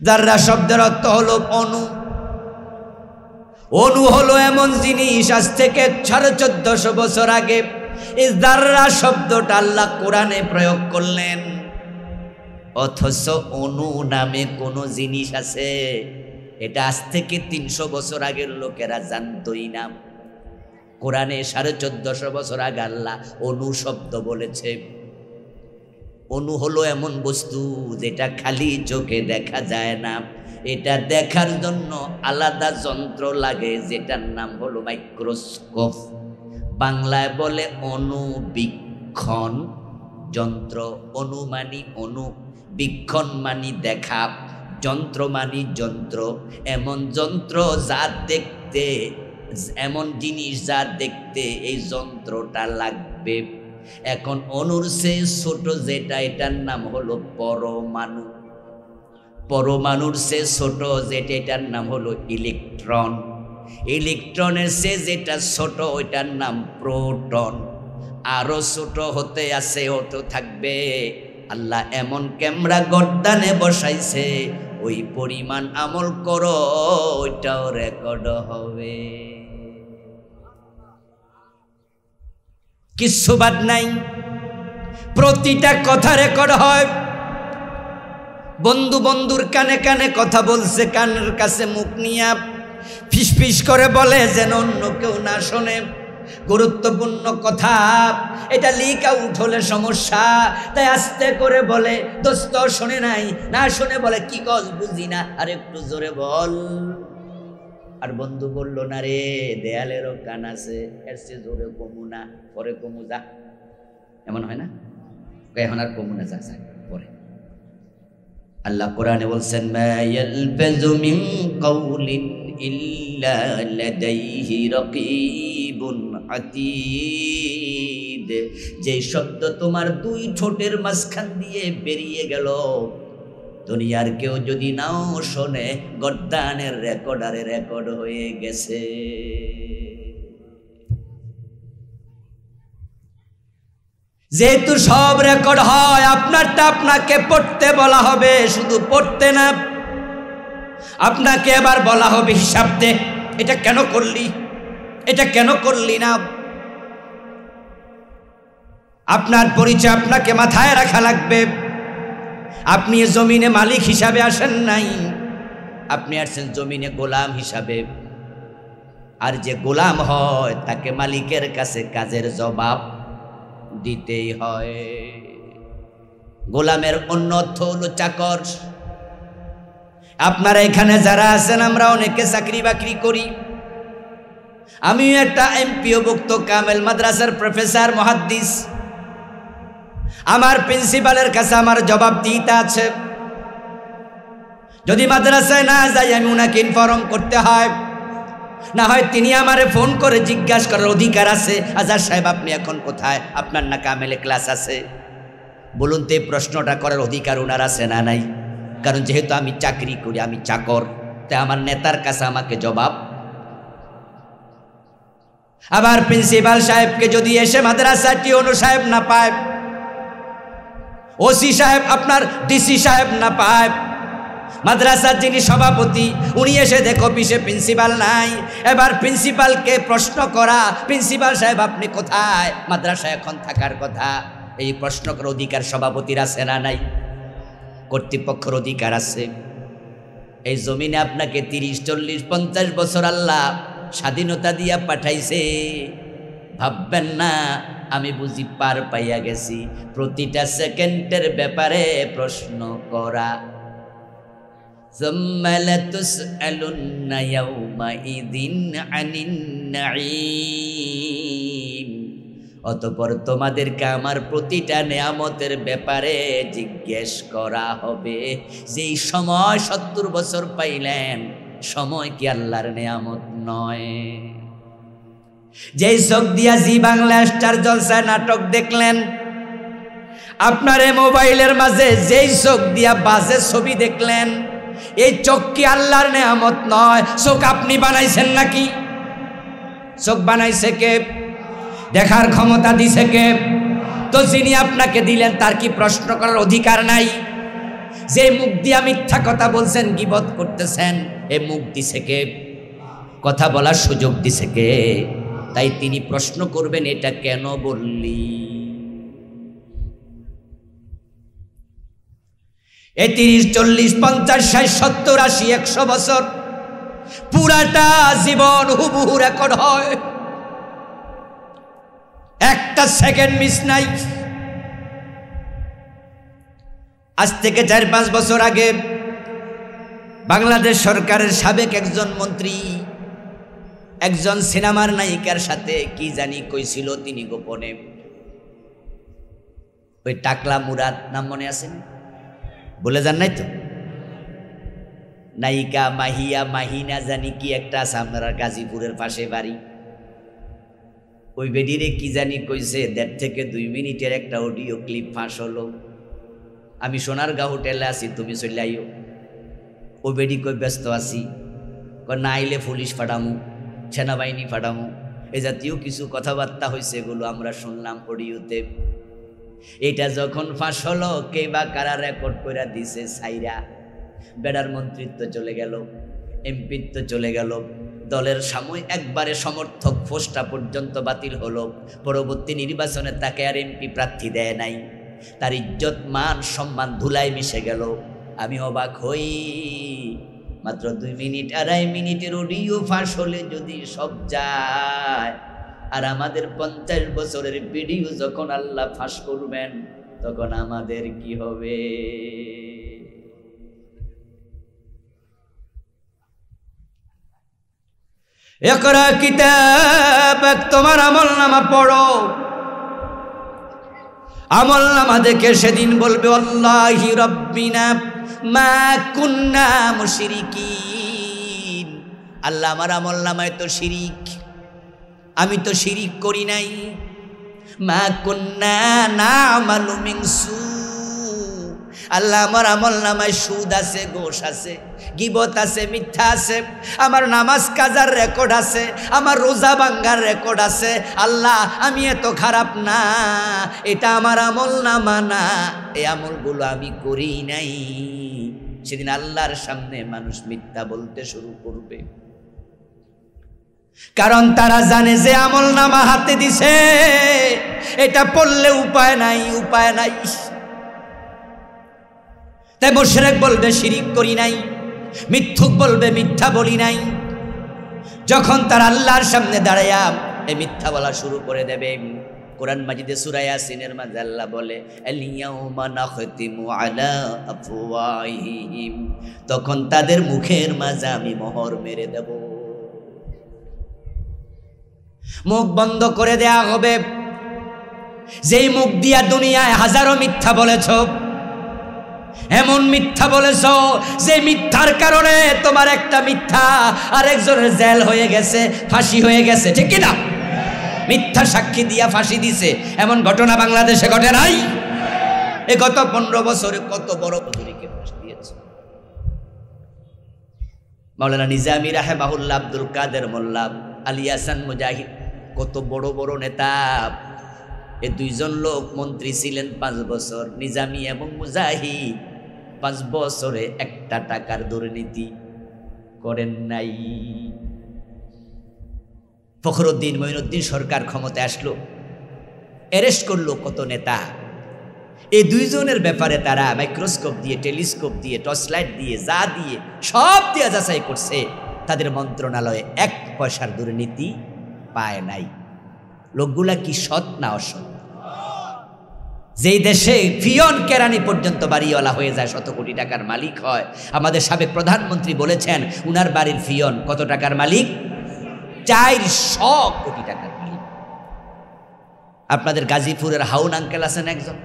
যাররা শব্দের অর্থ হলো অণু। অণু হলো এমন জিনিস, আজ থেকে 1450 বছর আগে এই যাররা শব্দটা আল্লাহ কোরআনে প্রয়োগ করলেন, অথচ অণু নামে কোনো জিনিস আছে এটা আজ থেকে 300 বছর আগের লোকেরা জানতই না। কোরআনে 1450 বছর আগে আল্লাহ অণু শব্দ বলেছে। অণু হলো এমন বস্তু যেটা খালি চোখে দেখা যায় না, এটা দেখার জন্য আলাদা যন্ত্র লাগে, যেটার নাম হলো মাইক্রোস্কোপ। বাংলায় বলে অণুবীক্ষণ যন্ত্র। অণু মানি অণু, বীক্ষণ মানি দেখা, যন্ত্র মানি যন্ত্র। এমন যন্ত্র যা দেখতে এমন জিনিস যা দেখতে এই যন্ত্রটা লাগবে। এখন অণুর চেয়ে ছোট যেটা, এটার নাম হলো পরমাণু। পরমাণুর চেয়ে ছোট যেটা, এটার নাম হলো ইলেকট্রন। ইলেকট্রনের চেয়ে যেটা ছোট, ওইটার নাম প্রোটন। আরো ছোট হতে আছে, হতে থাকবে। আল্লাহ এমন ক্যামেরা গর্দানে বসাইছে, ওই পরিমাণ আমল করো, ওইটাও রেকর্ড হবে। কিচ্ছু বাদ নাই, প্রতিটা কথা রেকর্ড হয়। বন্ধু বন্ধুর কানে কানে কথা বলছে, কানের কাছে মুখ নিয়ে ফিস ফিস করে বলে যেন অন্য কেউ না শোনে। গুরুত্বপূর্ণ কথা, এটা লিক আউট হলে সমস্যা, তাই আস্তে করে বলে। দোস্ত শোনে নাই, না শুনে বলে কি কস বুঝি না, আর একটু জোরে বল। আর বন্ধু বলল না রে, দেয়ালেরও কান আছে, এর চেয়ে জোরে কমু না, পরে কমু যা। এমন হয় না? এখন আর কমু না, যা যা পরে। আল্লাহ কোরআনে বলছেন, মা ইয়ালফাযু মিন কাওলিন ইল্লা লাদাইহি রাকীবুন আতীদ। যে শব্দ তোমার দুই ঠোঁটের মাঝখান দিয়ে বেরিয়ে গেল, দুনিয়ার কেউ যদি নাও শোনে, গর্দানের রেকর্ডারে রেকর্ড হয়ে গেছে। যেহেতু সব রেকর্ড হয়, আপনারটা আপনাকে পড়তে বলা হবে, শুধু পড়তে না, আপনাকে এবার বলা হবে হিসাব দে, এটা কেন করলি, এটা কেন করলি না। আপনার পরিচয় আপনাকে মাথায় রাখা লাগবে। আপনি জমিনে মালিক হিসাবে আসেন নাই, আপনি আসছেন জমিনে গোলাম হিসাবে। আর যে গোলাম হয়, তাকে মালিকের কাছে কাজের জবাব দিতেই হয়। গোলামের অন্য অর্থ হলো চাকর। আপনারা এখানে যারা আছেন, আমরা অনেকে চাকরি বাকরি করি। আমিও একটা এমপিওভুক্ত কামেল মাদ্রাসার প্রফেসর, মুহাদ্দিস। আমার প্রিন্সিপালের কাছে আমার জবাব দিতে আছে। যদি মাদ্রাসায় না যাই, আমি উনাকে ইনফর্ম করতে হয়, না হয় তিনি আমারে ফোন করে জিজ্ঞাসা করার অধিকার আছে, আজাদ সাহেব আপনি এখন কোথায়, আপনার না কামেলে ক্লাস আছে। বলুন তো, এই প্রশ্নটা করার অধিকার ওনার আছে না নাই? কারণ যেহেতু আমি চাকরি করি, আমি চাকর, তাই আমার নেতার কাছে আমাকে জবাব। আবার প্রিন্সিপাল সাহেবকে যদি এসে মাদ্রাসার টিওনো সাহেব না পায়, ওসি সাহেব, আপনার ডিসি সাহেব না পায়, মাদ্রাসার যিনি সভাপতি, উনি এসে দেখো অফিসে প্রিন্সিপাল নাই। এবার প্রিন্সিপালকে প্রশ্ন করা, প্রিন্সিপাল সাহেব আপনি কোথায়, মাদ্রাসা এখন থাকার কথা। এই প্রশ্ন করার অধিকার সভাপতির আছে না নাই? কর্তৃপক্ষের অধিকার আছে। এই জমিনে আপনাকে 30, 40, 50 বছর আল্লাহ স্বাধীনতা দিয়া পাঠাইছে। ভাববেন না আমি বুঝি পার পাইয়া গেছি। প্রতিটা সেকেন্ডের ব্যাপারে প্রশ্ন করা। ثم لتسألن يومئذ عن النعيم। অতঃপর তোমাদেরকে আমার প্রতিটা নেয়ামতের ব্যাপারে জিজ্ঞেস করা হবে। যেই সময় 70 বছর পাইলেন, সময় কি আল্লাহর নেয়ামত নয়? যেই চোখ দিয়া জি বাংলা স্টার জলসা নাটক দেখলেন, আপনার এই মোবাইলের মাঝে যেই চোখ দিয়া বাজে ছবি দেখলেন, এই চোখ কি আল্লাহর নেয়ামত নয়? চোখ আপনি বানাইছেন নাকি? চোখ বানাইছে কে? দেখার ক্ষমতা দিছে কে? তো যিনি আপনাকে দিলেন, তার কি প্রশ্ন করার অধিকার নাই? যে মুখ দিয়া মিথ্যা কথা বলছেন, গীবত করতেছেন, এই মুখ দিছে কে? কথা বলার সুযোগ দিছে কে? তাই তিনি প্রশ্ন করবেন, এটা কেন বললি? এই 30, 40, 50, 60, 70, 80, 100 বছর পুরাটা জীবন হুবহু রেকর্ড হয়, একটা সেকেন্ড মিস নাই। আজ থেকে 4-5 বছর আগে বাংলাদেশ সরকারের সাবেক একজন মন্ত্রী একজন সিনেমার নায়িকার সাথে কি জানি কইছিল তিনি গোপনে। ওই টাকলা মুরাদ নাম মনে আছে? বলে যান নাই তো? নায়িকা মাহিয়া মাহিনা জানি কি একটা আছে আপনার গাজীপুরের পাশে বাড়ি, ওই বেডিরে কি জানি কইছে 1.5 থেকে 2 মিনিটের একটা অডিও ক্লিপ ফাঁস হলো। আমি সোনারগাঁও হোটেলে আছি, তুমি চলে আইও। ওই বেডি কই ব্যস্ত আছি, না আইলে পুলিশ ফাটামু, সেনাবাহিনী ফাটামু, এ জাতীয় কিছু কথাবার্তা হয়েছে, এগুলো আমরা শুনলাম অডিওতে। এটা যখন ফাঁস হলো, কে বা কারা রেকর্ড করে দিছে সাইরা, বেড়ার মন্ত্রিত্ব চলে গেল, এমপিত্ব চলে গেল, দলের সাময়িক একবারে সমর্থক পোস্টটা পর্যন্ত বাতিল হলো। পরবর্তী নির্বাচনে তাকে আর এমপি প্রার্থী দেয় নাই, তার ইজ্জত মান সম্মান ধুলায় মিশে গেল। আমি অবাক হই, মাত্র 2 মিনিট 2.5 মিনিটের অডিও ফাঁস হলে যদি সব যায়, আর আমাদের 50 বছরের ভিডিও যখন আল্লাহ ফাঁস করবেন, তখন আমাদের কি হবে? ইকরা কিতাবাক, তোমার আমলনামা পড়ো। আমলনামা দেখে সেদিন বলবে আল্লাহি রাব্বিনা মা কুন্না মুশরিকিন, আল্লাহ আমার আমলনামায় তো শিরিক, আমি তো শিরিক করি নাই। মা কুন্না না'মালু মিন সু, আল্লাহ আমার আমলনামায় সুদ আছে, ঘোষ আছে, গীবত আছে, মিথ্যা আছে, আমার নামাজ কাজার রেকর্ড আছে, আমার রোজা ভাঙ্গার রেকর্ড আছে। আল্লাহ আমি এত খারাপ না, এটা আমার আমলনামা না, এই আমলগুলো আমি করি নাই। সেদিন আল্লাহর সামনে মানুষ মিথ্যা বলতে শুরু করবে, কারণ তারা জানে যে আমলনামা হাতে দিছে, এটা পড়লে উপায় নাই, উপায় নাই। তাই মুশরিক বলবে শিরিক করি নাই, মিথ্যুক বলবে মিথ্যা বলি নাই। যখন তারা আল্লাহর সামনে দাঁড়ায়া এই মিথ্যা বলা শুরু করে দেবে, কোরআন মাজিদে সূরা ইয়াসিনের মাঝে আল্লাহ বলে আল-ইয়াউমা নাখতিমু আলা আফওয়াহিহিম, তখন তাদের মুখের মাঝে আমি মোহর মেরে দেব, মুখ বন্ধ করে দেয়া হবে। যেই মুখ দিয়া দুনিয়ায় হাজারো মিথ্যা বলেছ, এমন মিথ্যা বলেছ যে মিথ্যার কারণে তোমার একটা মিথ্যা আরেকজনের জেল হয়ে গেছে, ফাঁসি হয়ে গেছে, ঠিক কিনা? মিথ্যা সাক্ষী দিয়া ফাঁসি দিছে, এমন ঘটনা বাংলাদেশে ঘটে নাই? এই গত 15 বছরে কত বড় হুজুরকে ফাঁসি দিয়েছে। মাওলানা নিজামী রাহিমাহুল্লাহ, আব্দুল কাদের মোল্লা, আলী হাসান মুজাহিদ, কত বড় বড় নেতা। এই 2 জন লোক মন্ত্রী ছিলেন 5 বছর, নিজামী এবং মুজাহিদ 5 বছরে একটা টাকার দুর্নীতি করেন নাই। ফখরুদ্দিন মঈনুদ্দিন সরকার ক্ষমতায় আসলো, অ্যারেস্ট করলো কত নেতা। এই 2 জনের ব্যাপারে তারা মাইক্রোস্কোপ দিয়ে, টেলিস্কোপ দিয়ে, টর্চ লাইট দিয়ে, যা দিয়ে সব দিয়ে যাচাই করছে, তাদের মন্ত্রণালয়ে 1 পয়সার দুর্নীতি পায় নাই। লোকগুলা কি সৎ না অসৎ? যেই দেশে ফিয়ন কেরানি পর্যন্ত বাড়িওয়ালা হয়ে যায়, 100 কোটি টাকার মালিক হয়। আমাদের সাবেক প্রধানমন্ত্রী বলেছেন উনার বাড়ির ফিয়ন কত টাকার মালিক? 400 কোটি টাকার মালিক। আপনাদের গাজীপুরের হাউন আঙ্কেল আছেন একজন,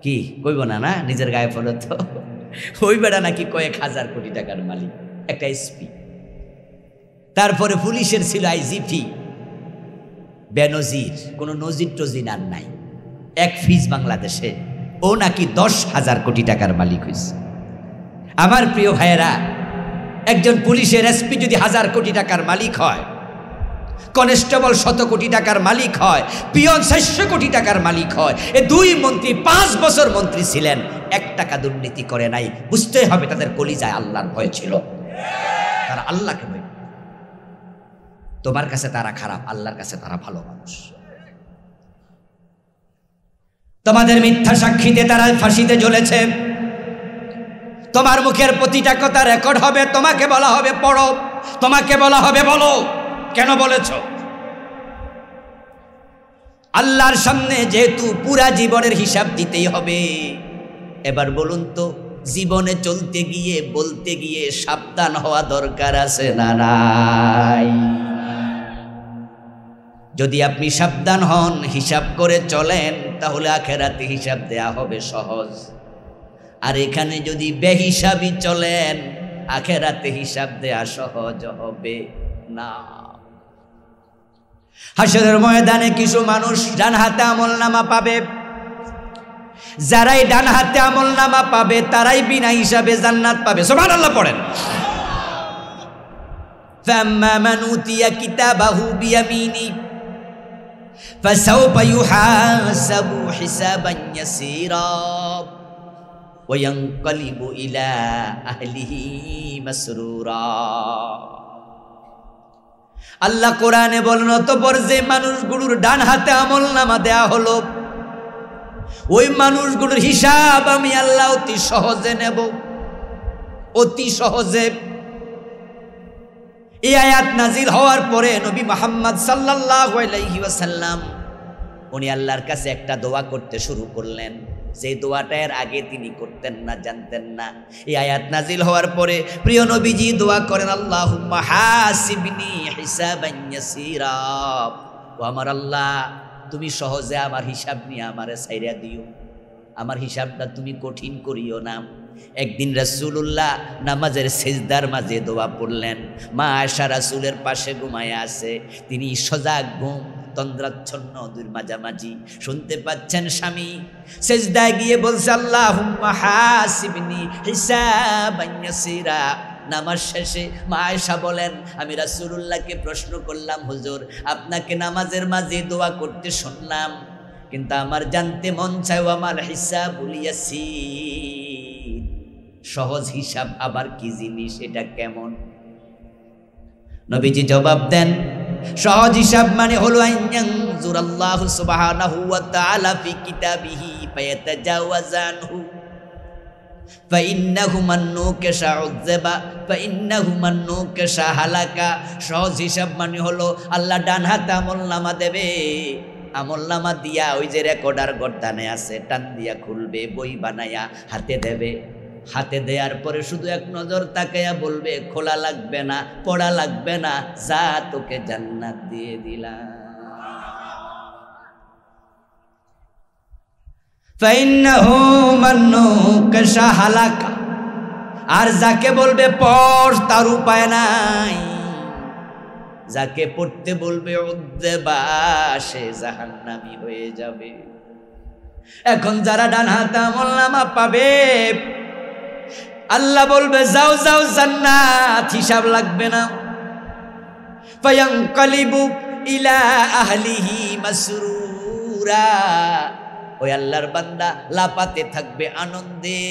কি কইব না, না নিজের গায়ে ফলো তো, ওই বেড়া নাকি কয়েক হাজার কোটি টাকার মালিক, একটা এসপি। তারপরে পুলিশের ছিল আইজিপি, বেনজির, কোনো নজির টজির আর নাই, 1 ফিজ বাংলাদেশে, ও নাকি 10,000 কোটি টাকার মালিক হয়েছে। আমার প্রিয় ভাইয়েরা, একজন পুলিশের এসপি যদি 1000 কোটি টাকার মালিক হয়, কনস্টেবল 100 কোটি টাকার মালিক হয়, পিয়ন 600 কোটি টাকার মালিক হয়, এ 2 মন্ত্রী 5 বছর মন্ত্রী ছিলেন, 1 টাকা দুর্নীতি করে নাই। বুঝতে হবে তাদের কলিজায় আল্লাহর ভয় ছিল, তারা আল্লাহকে ভয়। তোমার কাছে তারা খারাপ, আল্লাহর কাছে তারা ভালো মানুষ। তোমাদের মিথ্যা সাক্ষীতে তারা ফাঁসিতে ঝুলেছে, তোমার মুখের প্রতিটা কথা রেকর্ড হবে, তোমাকে বলা হবে পড়ো, তোমাকে বলা হবে বলো কেন বলেছ। আল্লাহর সামনে যেহেতু পুরা জীবনের হিসাব দিতেই হবে, এবার বলুন তো, জীবনে চলতে গিয়ে বলতে গিয়ে সাবধান হওয়া দরকার আছে না নাই? যদি আপনি সাবধান হন, হিসাব করে চলেন, তাহলে আখেরাতে হিসাব দেয়া হবে সহজ। আর এখানে যদি বেহিসাবি চলেন, আখেরাতে হিসাব দেয়া সহজ হবে না। হাসরের ময়দানে কিছু মানুষ ডান হাতে আমলনামা পাবে, যারাই ডান হাতে আমলনামা পাবে তারাই বিনা হিসাবে জান্নাত পাবে। সুবহানাল্লাহ পড়েন। ফাম্মা মান উতিয়া কিতাবাহু বিয়ামিনি ফাসাউফা ইউহাসাবু হিসাবান ইয়াসীরা ওয়া ইয়ানকালিবু ইলা আহলিহি মাসরুরা। আল্লাহ কোরআনে বলেন, অতঃপর যে মানুষগুলোর ডান হাতে আমলনামা দেয়া হলো ওই মানুষগুলোর হিসাব আমি আল্লাহ অতি সহজে নেব, অতি সহজে। এই আয়াত নাজিল হওয়ার পরে নবী মুহাম্মদ সাল্লাল্লাহু আলাইহি ওয়াসাল্লাম উনি আল্লাহর কাছে একটা দোয়া করতে শুরু করলেন, যে দোয়াটা এর আগে তিনি করতেন না, জানতেন না। এই আয়াত নাজিল হওয়ার পরে প্রিয় নবীজি দোয়া করেন, আল্লাহুম্মা হাসিবনি হিসাবান ইয়াসীরা। ও আমার আল্লাহ, তুমি সহজে আমার হিসাব নিয়ে আমারে ছাইরা দিও, আমার হিসাবটা তুমি কঠিন করিও না। একদিন রাসূলুল্লাহ নামাজের সিজদার মাঝে দোয়া পড়লেন। মা আয়েশা রাসূলের পাশে ঘুমায় আছে, তিনি সজাগ ঘুম, তন্দ্রাচ্ছন্ন দুই মাঝামাঝি শুনতে পাচ্ছেন স্বামী সিজদায় গিয়ে বলছে, আল্লাহুম্মা হাসিবনি হিসাবান ইয়াসীরা। নামাজ শেষে মা আয়েশা বলেন, আমি রাসূলুল্লাহকে প্রশ্ন করলাম, হুজুর আপনাকে নামাজের মাঝে দোয়া করতে শুনলাম, কিন্তু আমার জানতে মন চায় আমার হিসাবুল ইয়াসীর, সহজ হিসাব আবার কি জিনিস, এটা কেমন? নবীজি জবাব দেন, সহজ হিসাব মানে হলো আইয়ানজুরাল্লাহু সুবহানাহু ওয়া তাআলা ফি কিতাবিহি ফায়াতাজাওয়াজানহু ফাইন্নাহু মান নুকিশা উযবা ফাইন্নাহু মান নুকিশা হালাকা। সহজ হিসাব মানে হলো আল্লাহ ডান হাতে আমলনামা দেবে, আমলনামা দিয়া ওই যে রেকর্ডার গর্দানে আছে টান দিয়া খুলবে, বই বানায়া হাতে দেবে। হাতে দেওয়ার পরে শুধু এক নজর তাকাইয়া বলবে, খোলা লাগবে না, পড়া লাগবে না, যা তোকে জান্নাত দিয়ে দিলাম। ফাইন্নাহু মান নুকিশা হালাকা। আর যাকে বলবে পড়, তার উপায় নাই। যাকে পড়তে বলবে উদ্দেবা, সে জাহান্নামী হয়ে যাবে। এখন যারা ডান হাতে আমলনামা পাবে, আল্লাহ বলবে যাও যাও জান্নাত, হিসাব লাগবে না। ফায়ানকালিবু ইলা আহলিহি মাসরুরা। ওই আল্লাহর বান্দা লাপাতে থাকবে আনন্দে,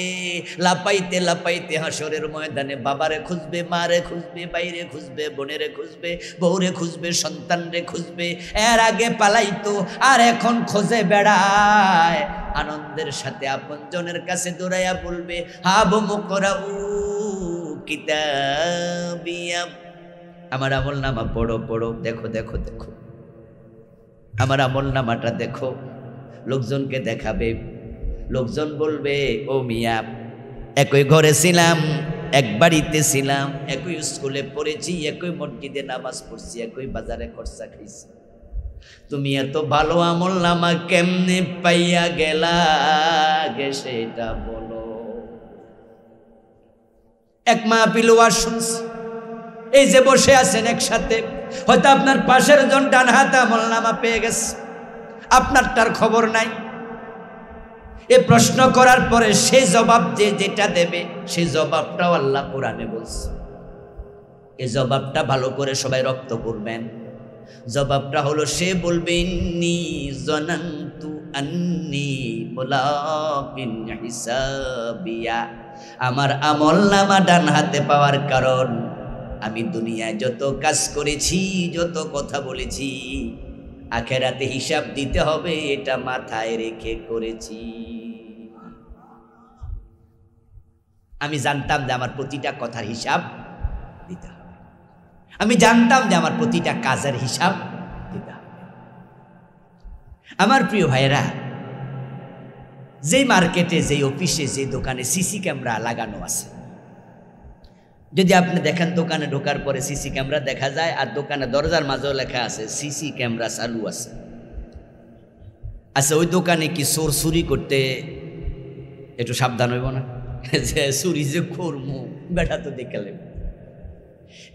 লাপাইতে লাপাইতে হাসরের ময়দানে বাবারে খুঁজবে, মারে খুঁজবে, বাইরে খুঁজবে, বোনেরে খুঁজবে, বউরে খুঁজবে, সন্তানরে খুঁজবে। এর আগে পালাইতো, আর এখন খোঁজে বেড়ায়। আনন্দের সাথে আপনজনের কাছে দৌড়াইয়া বলবে, হাবু মুকরাউ কিতাবিয়া, আমার আমলনামা পড়ো পড়ো, দেখো দেখো দেখো আমার আমলনামাটা দেখো। লোকজনকে দেখাবে, লোকজন বলবে, ও মিয়া, একই ঘরে ছিলাম, এক বাড়িতে ছিলাম, একই স্কুলে পড়েছি, একই মসজিদে নামাজ পড়ছি, একই বাজারে খরচা খাইছি, তুমি এত ভালো আমলনামা কেমনে পাইয়া গেলা গে, সেটা বলো। এক মাহফিল ওয়াজ শুনছি, এই যে বসে আছেন একসাথে, হয়তো আপনার পাশের জন ডান হাতে আমলনামা পেয়ে গেছে, আপনারটার খবর নাই। এ প্রশ্ন করার পরে সে জবাব যেটা দেবে, সেই জবাবটাও আল্লাহ কোরআনে বলছে। এই জবাবটা ভালো করে সবাই রপ্ত করবেন। জবাবটা হলো, সে বলবে, ইন্নী জানান্তু আন্নী মুলাকিন হিসাবিয়া। আমার আমলনামা ডান হাতে পাওয়ার কারণ, আমি দুনিয়ায় যত কাজ করেছি, যত কথা বলেছি, আখেরাতে হিসাব দিতে হবে, এটা মাথায় রেখে করেছি। আমি জানতাম যে আমার প্রতিটা কথার হিসাব দিতে হবে, আমি জানতাম যে আমার প্রতিটা কাজের হিসাব দিতে হবে। আমার প্রিয় ভাইয়েরা, যেই মার্কেটে, যেই অফিসে, যেই দোকানে সিসি ক্যামেরা লাগানো আছে, যদি আপনি দেখেন দোকানে ঢোকার পরে সিসি ক্যামেরা দেখা যায়, আর দোকানে দরজার মাঝেও লেখা আছে সিসি ক্যামেরা চালু আছে। আচ্ছা, ওই দোকানে কি চোর চুরি করতে একটু সাবধান হইব না? যে চুরি যে করবো, বেটা তো দেখালেন।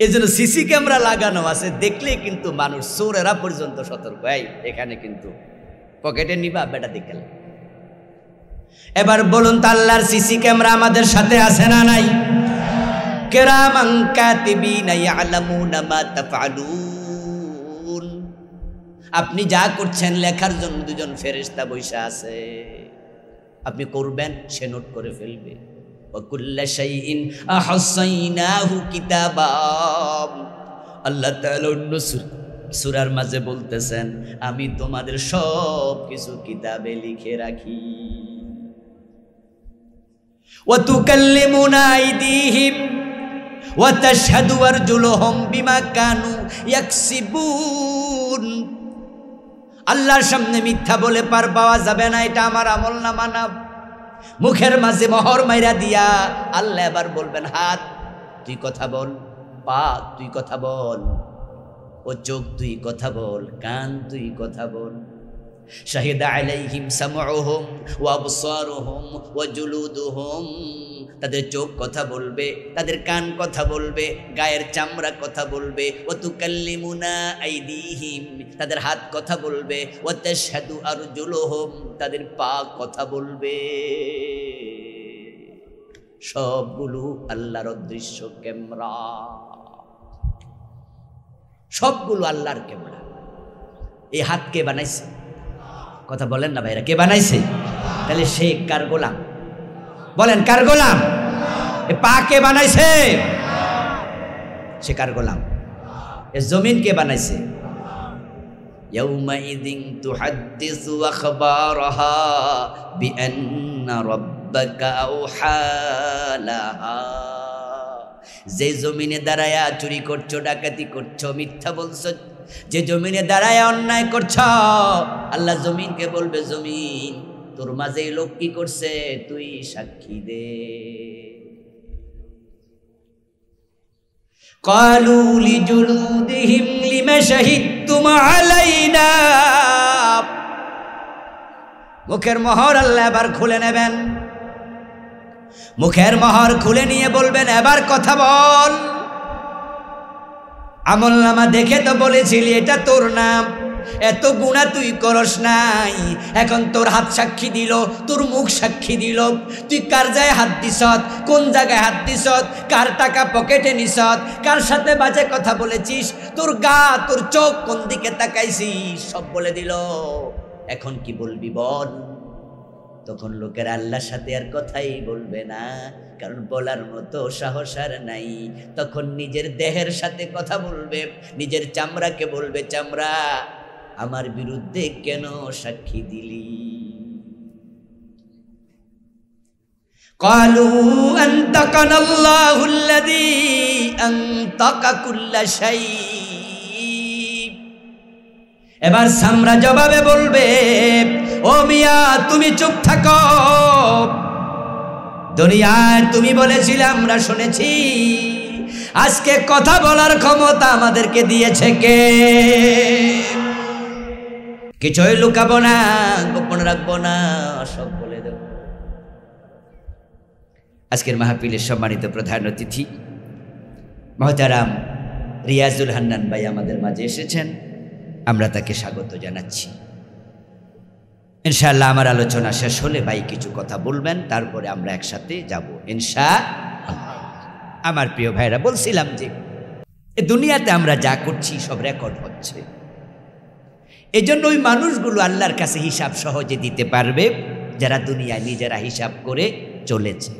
এই জন্য সিসি ক্যামেরা লাগানো আছে, দেখলে কিন্তু মানুষ চোরেরা পর্যন্ত সতর্ক, এই এখানে কিন্তু পকেটে নিবা, বেটা দেখালে। এবার বলুন তো আল্লাহর সিসি ক্যামেরা আমাদের সাথে আছে না নাই? কিরামান কাতিবিনা ইয়ালামুনা মা তাফআলুন। আপনি যা করছেন লেখার জন্য দুজন ফেরেশতা বৈশা আছে, আপনি করবেন সে নোট করে ফেলবে। ওয়া কুল্লা শাইইন আহসাইনাহু কিতাবা। আল্লাহ তাআলা অন্য সূরার মাঝে বলতেছেন, আমি তোমাদের সব কিছু কিতাবে লিখে রাখি। ওয়া তুকাল্লিমুনা আইদিহিম ওয়া তাশহাদু আরজুলুহুম বিমা কানু ইয়াকসিবুন। আল্লাহর সামনে মিথ্যা বলে পার পাওয়া যাবে না, এটা আমার আমলনামা না। মুখের মাঝে মোহর মাইরা দিয়া আল্লাহ এবার বলবেন, হাত তুই কথা বল, পা তুই কথা বল, ও চোখ তুই কথা বল, কান তুই কথা বল। শাহিদা আলাইহিম সামউহুম ওয়া আবসারুহুম ওয়া জুলুদুহুম। তাদের চোখ কথা বলবে, তাদের কান কথা বলবে, গায়ের চামড়া কথা বলবে। ওয়া তুকাল্লিমুনা আইদিহিম, তাদের হাত কথা বলবে। ওয়া তাশহাদু আরজুলুহুম, তাদের পা কথা বলবে। সবগুলো আল্লাহর অদৃশ্য ক্যামেরা, সবগুলো আল্লাহর ক্যামেরা। এই হাত কে বানাইছে? কথা বলেন না ভাইরা, কে বানাইছে? তাহলে সে কার গোলাম? বলেন কার গোলাম? এ পা কে বানাইছে? সে কার গোলাম? এ জমিন কে বানাইছে? ইয়াউমাইযিন তুহাদ্দিসু আখবারাহা বিআন্না রাব্বাকা আওহা লাহা। যে জমিনে দাঁড়ায়া চুরি করছো, ডাকাতি করছো, মিথ্যা বলছো, যে জমিনে দাঁড়ায় অন্যায় করছ, আল্লাহ জমিনকে বলবে, জমিন তোর মাঝে এই লোক কি করছে তুই সাক্ষী দে। ক্বালু লিজুলুদিহিম লিমা শাহিদতুম আলাইনা। মুখের মোহর আল্লাহ এবার খুলে নেবেন, মুখের মোহর খুলে নিয়ে বলবেন, এবার কথা বল। আমলনামা দেখে তো বলেছিলি এটা তোর নাম, এত গুনাহ তুই করস নাই, এখন তোর হাত সাক্ষী দিল, তোর মুখ সাক্ষী দিল। তুই কার জায়গায় হাত দিছত, কোন জায়গায় হাত দিছত, কার টাকা পকেটে নিছত, কার সাথে বাজে কথা বলেছিস, তোর গা, তোর চোখ কোন দিকে তাকাইছিস, সব বলে দিল। এখন কি বলবি বল? তখন লোকেরা আল্লাহর সাথে আর কথাই বলবে না, কারণ বলার মতো সাহস আর নাই। তখন নিজের দেহের সাথে কথা বলবে, নিজের চামড়াকে বলবে, চামড়া আমার বিরুদ্ধে কেন সাক্ষী দিলি? ক্বালু আনতাকানাল্লাহুল্লাযী আনতাকা কুল্লা শাই। এবার চামড়া জবাবে বলবে, ও মিয়া তুমি চুপ থাকো, দুনিয়ায় তুমি বলেছিলে আমরা শুনেছি, আজকে কথা বলার ক্ষমতা আমাদেরকে দিয়েছে কে? কিছুই লুকাবো না, গোপন রাখবো না, সব বলে দেব। আজকের মাহফিলের সম্মানিত প্রধান অতিথি মহতারাম রিয়াজুল হান্নান ভাই আমাদের মাঝে এসেছেন, আমরা তাকে স্বাগত জানাচ্ছি। ইনশাআল্লাহ আমার আলোচনা শেষ হলে ভাই কিছু কথা বলবেন, তারপরে আমরা একসাথে যাব ইনশাআল্লাহ। আমার প্রিয় ভাইরা, বলছিলাম যে এই দুনিয়াতে আমরা যা করছি সব রেকর্ড হচ্ছে। এজন্য ওই মানুষগুলো আল্লাহর কাছে হিসাব সহজে দিতে পারবে যারা দুনিয়ায় নিজেরা হিসাব করে চলেছে।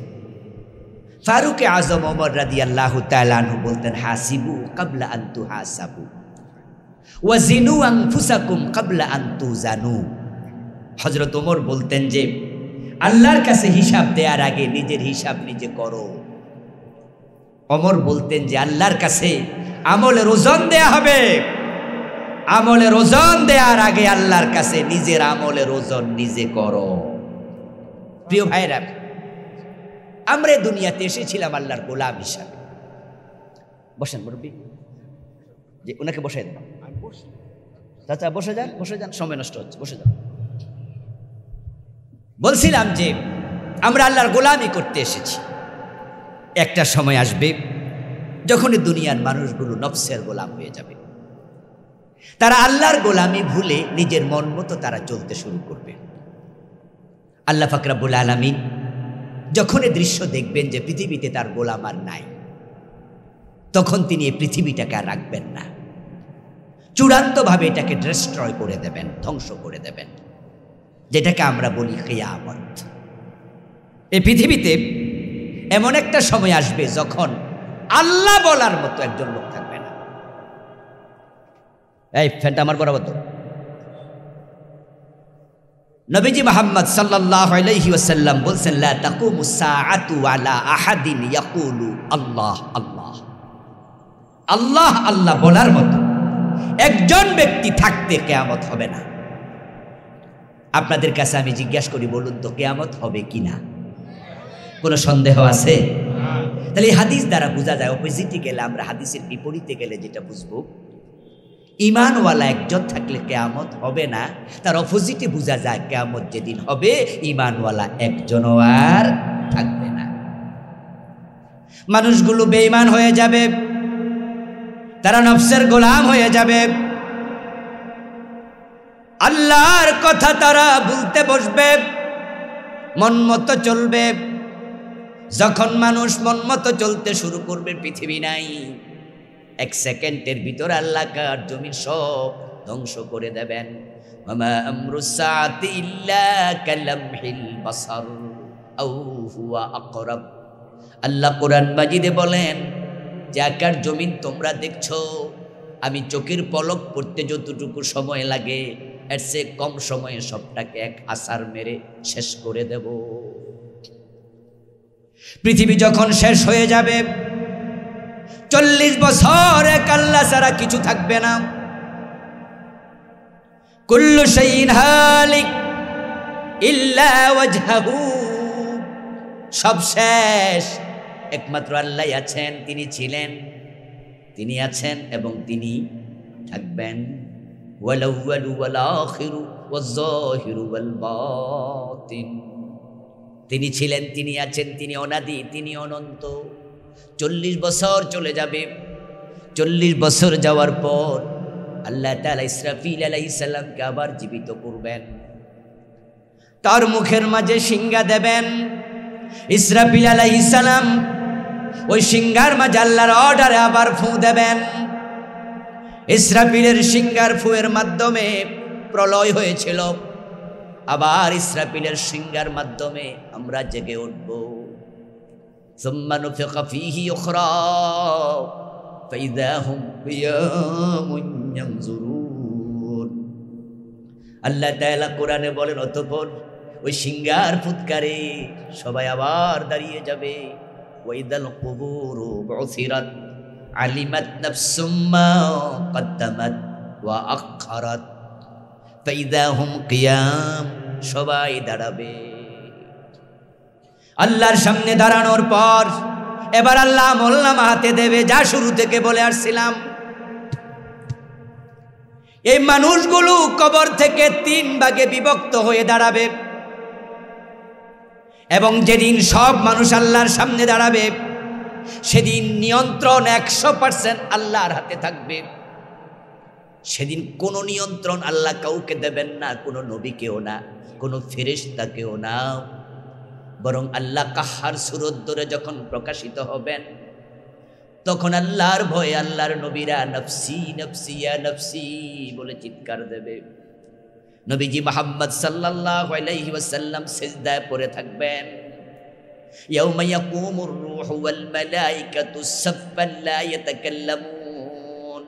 ফারুক আজম ওমর রাদিয়াল্লাহু তাআলা আনহু বলতেন, হাসিবু ক্বাবলা আন তুহাসাবু ওয়াজিনু আনফুসাকুম ক্বাবলা আন তুজানু। হযরত ওমর বলতেন যে আল্লাহর কাছে হিসাব দেওয়ার আগে নিজের হিসাব নিজে করো। ওমর বলতেন যে আল্লাহর কাছে আমলের ওজন দেয়া হবে, আমলের ওজন দেওয়ার আগে আল্লাহর কাছে নিজের আমলের ওজন নিজে করো। প্রিয় ভাইরা, আমরা দুনিয়াতে এসেছিলাম আল্লাহর গোলাম হিসাবে। বসেন মুরব্বী, যে ওনাকে বসাই দেন। চাচা বসে যান, বসে যান, সময় নষ্ট হচ্ছে, বসে যান। বলছিলাম যে আমরা আল্লাহর গোলামি করতে এসেছি। একটা সময় আসবে যখন দুনিয়ার মানুষগুলো নফসের গোলাম হয়ে যাবে, তারা আল্লাহর গোলামি ভুলে নিজের মন মতো তারা চলতে শুরু করবে। আল্লাহ পাক রব্বুল আলামিন যখন এই দৃশ্য দেখবেন যে পৃথিবীতে তার গোলাম আর নাই, তখন তিনি এই পৃথিবীটাকে আর রাখবেন না, চূড়ান্তভাবে এটাকে ডিস্ট্রয় করে দেবেন, ধ্বংস করে দেবেন, যেটাকে আমরা বলি কিয়ামত। এই পৃথিবীতে এমন একটা সময় আসবে যখন আল্লাহ বলার মতো একজন লোক থাকবে না। এই ফ্যানটা আমার বরাবর তো। নবীজি মুহাম্মদ সাল্লাল্লাহু আলাইহি ওয়াসাল্লাম বলছেন, লা তাকুমুস সাআতু আলা আহাদিন ইয়াকুলু আল্লাহ আল্লাহ। আল্লাহ আল্লাহ বলার মতো একজন ব্যক্তি থাকতে কিয়ামত হবে না। আপনাদের কাছে আমি জিজ্ঞাসা করি, বলুন তো কিয়ামত হবে কিনা? কোনো সন্দেহ আছে? তাহলে এই হাদিস দ্বারা বোঝা যায়, অপোজিটে গেলে আমরা হাদিসের বিপরীতে গেলে যেটা বুঝবো, ইমানওয়ালা একজন থাকলে কিয়ামত হবে না, তার অপোজিটে বোঝা যায় কিয়ামত যেদিন হবে ইমানওয়ালা একজনও আর থাকবে না। মানুষগুলো বেঈমান হয়ে যাবে, তারা নফসের গোলাম হয়ে যাবে, আল্লাহর কথা তারা বলতে বসবে, মন মতো চলবে। যখন মানুষ মন মতো চলতে শুরু করবে, পৃথিবী নাই, এক সেকেন্ডের ভিতর আল্লাহ কার জমিন সব ধ্বংস করে দেবেন। ওয়ামা আমরুস সাআতি ইল্লা কালামহিল বাসার আও হুয়া আকরাব। আল্লাহ কোরআন মাজিদে বলেন যে আকার জমিন তোমরা দেখছো, আমি চোখের পলক পড়তে যতটুকু সময় লাগে এর চেয়ে কম সময়ে সবটাকে এক আছাড় মেরে শেষ করে দেব। পৃথিবী যখন শেষ হয়ে যাবে, 40 বছর এক আল্লাহ ছাড়া কিছু থাকবে না। কুল্লু শাইইন হালিক ইল্লা ওয়াজহাহু। সব শেষ, একমাত্র আল্লাহ আছেন, তিনি ছিলেন, তিনি আছেন এবং তিনি থাকবেন। ওয়াল আউয়ালু ওয়াল আখিরু ওয়াজ যাহিরু ওয়াল বাতিন। তিনি ছিলেন, তিনি আছেন, তিনি অনাদি, তিনি অনন্ত। 40 বছর চলে যাবে। 40 বছর যাওয়ার পর আল্লাহ তাআলা ইসরাফিল আলাইহিস সালামকে আবার জীবিত করবেন, তার মুখের মাঝে সিংহা দেবেন। ইসরাফিল আলাইহিস সালাম ওই সিংহার মাঝে আল্লাহর অর্ডারে আবার ফু দেবেন। ইসরাফিলের সিংহার ফুয়ের মাধ্যমে প্রলয় হয়েছিল, আবার ইসরাফিলের সিংহার মাধ্যমে আমরা জেগে উঠব। সুম্মা নুফিখা ফীহি উখরা ফাইযা হুম কিয়ামুন ইয়ানজুরুন। আল্লাহ তাআলা কোরআনে বলেন, অতঃপর ওই সিংহার ফুৎকারে সবাই আবার দাঁড়িয়ে যাবে। ওয়াইদাল কুবুরু বুসিরাত আলিমাত নাফসুম মা কদ্দামাত ওয়া আখখারাত ফাইযা হুম কিয়াম। সবাই দাঁড়াবে। আল্লাহর সামনে দাঁড়ানোর পর এবার আল্লাহ আমলনামা হাতে দেবে, যা শুরু থেকে বলে আসছিলাম। এই মানুষগুলো কবর থেকে 3 ভাগে বিভক্ত হয়ে দাঁড়াবে, এবং যেদিন সব মানুষ আল্লাহর সামনে দাঁড়াবে সেদিন নিয়ন্ত্রণ 100% আল্লাহর হাতে থাকবে। সেদিন কোনো নিয়ন্ত্রণ আল্লাহ কাউকে দেবেন না, কোনো নবীকেও না, কোনো ফেরেশতাকেও না, বরং আল্লাহ কাহার সুরত ধরে যখন প্রকাশিত হবেন, তখন আল্লাহর ভয়ে আল্লাহর নবীরা নফসি নফসি ইয়া নফসি বলে চিৎকার দেবে। নবীজি মুহাম্মদ সাল্লাল্লাহু আলাইহি ওয়াসাল্লাম সিজদায় পড়ে থাকবেন। ইয়াউমা ইয়াকুমুর রূহু ওয়াল মালাইকাতু সাফফান লা ইয়াতাকাল্লামুন।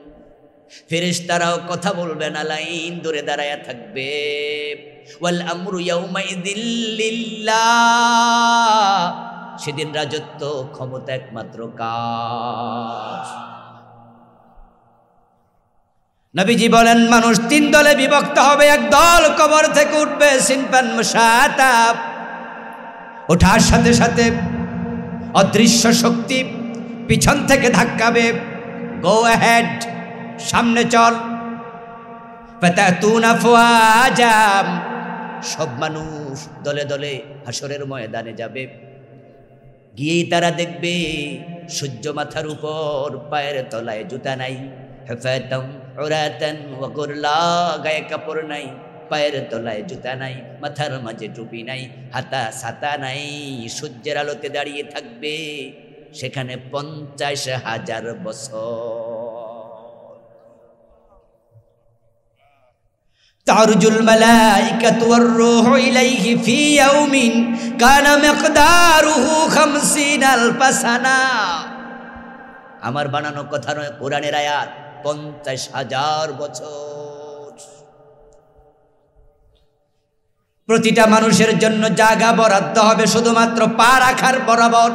ফেরেশতারাও কথা বলবে না, লাইন ধরে দাঁড়ায়া থাকবে। ওয়াল আমরু ইয়াউমা ইযিল লিল্লাহ। সেদিন রাজত্ব ক্ষমতা একমাত্র কার? নবীজি বলেন, মানুষ 3 দলে বিভক্ত হবে। এক দল কবর থেকে উঠবে, সিনফান মুশাতাব। ওঠার সাথে সাথে অদৃশ্য শক্তি পিছন থেকে ধাক্কাবে, গো অ্যাহেড, সামনে চল। ফাতাতুনা ফুয়াজা। সব মানুষ দলে দলে হাসরের ময়দানে যাবে। গিয়েই তারা দেখবে সূর্য মাথার উপর, পায়ের তলায় জুতা নাই, হেফাতাম উরাতান ওয়া গুরলা, গায়ে কাপড় নাই, পায়ের তলায় জুতা নাই, মাথার মাঝে টুপি নাই, হাতা ছাতা নাই, সূর্যের আলোতে দাঁড়িয়ে থাকবে সেখানে 50,000 বছর। তারজুল মালাইকাতু ওয়ার রূহু ইলাইহি ফি ইয়াউমিন কানা মিকদারুহু 50,000 সানা। আমার বানানো কথা নয়, কোরআনের আয়াত। 50,000 বছর। প্রতিটা মানুষের জন্য জায়গা বরাদ্দ হবে শুধুমাত্র পা রাখার বরাবর।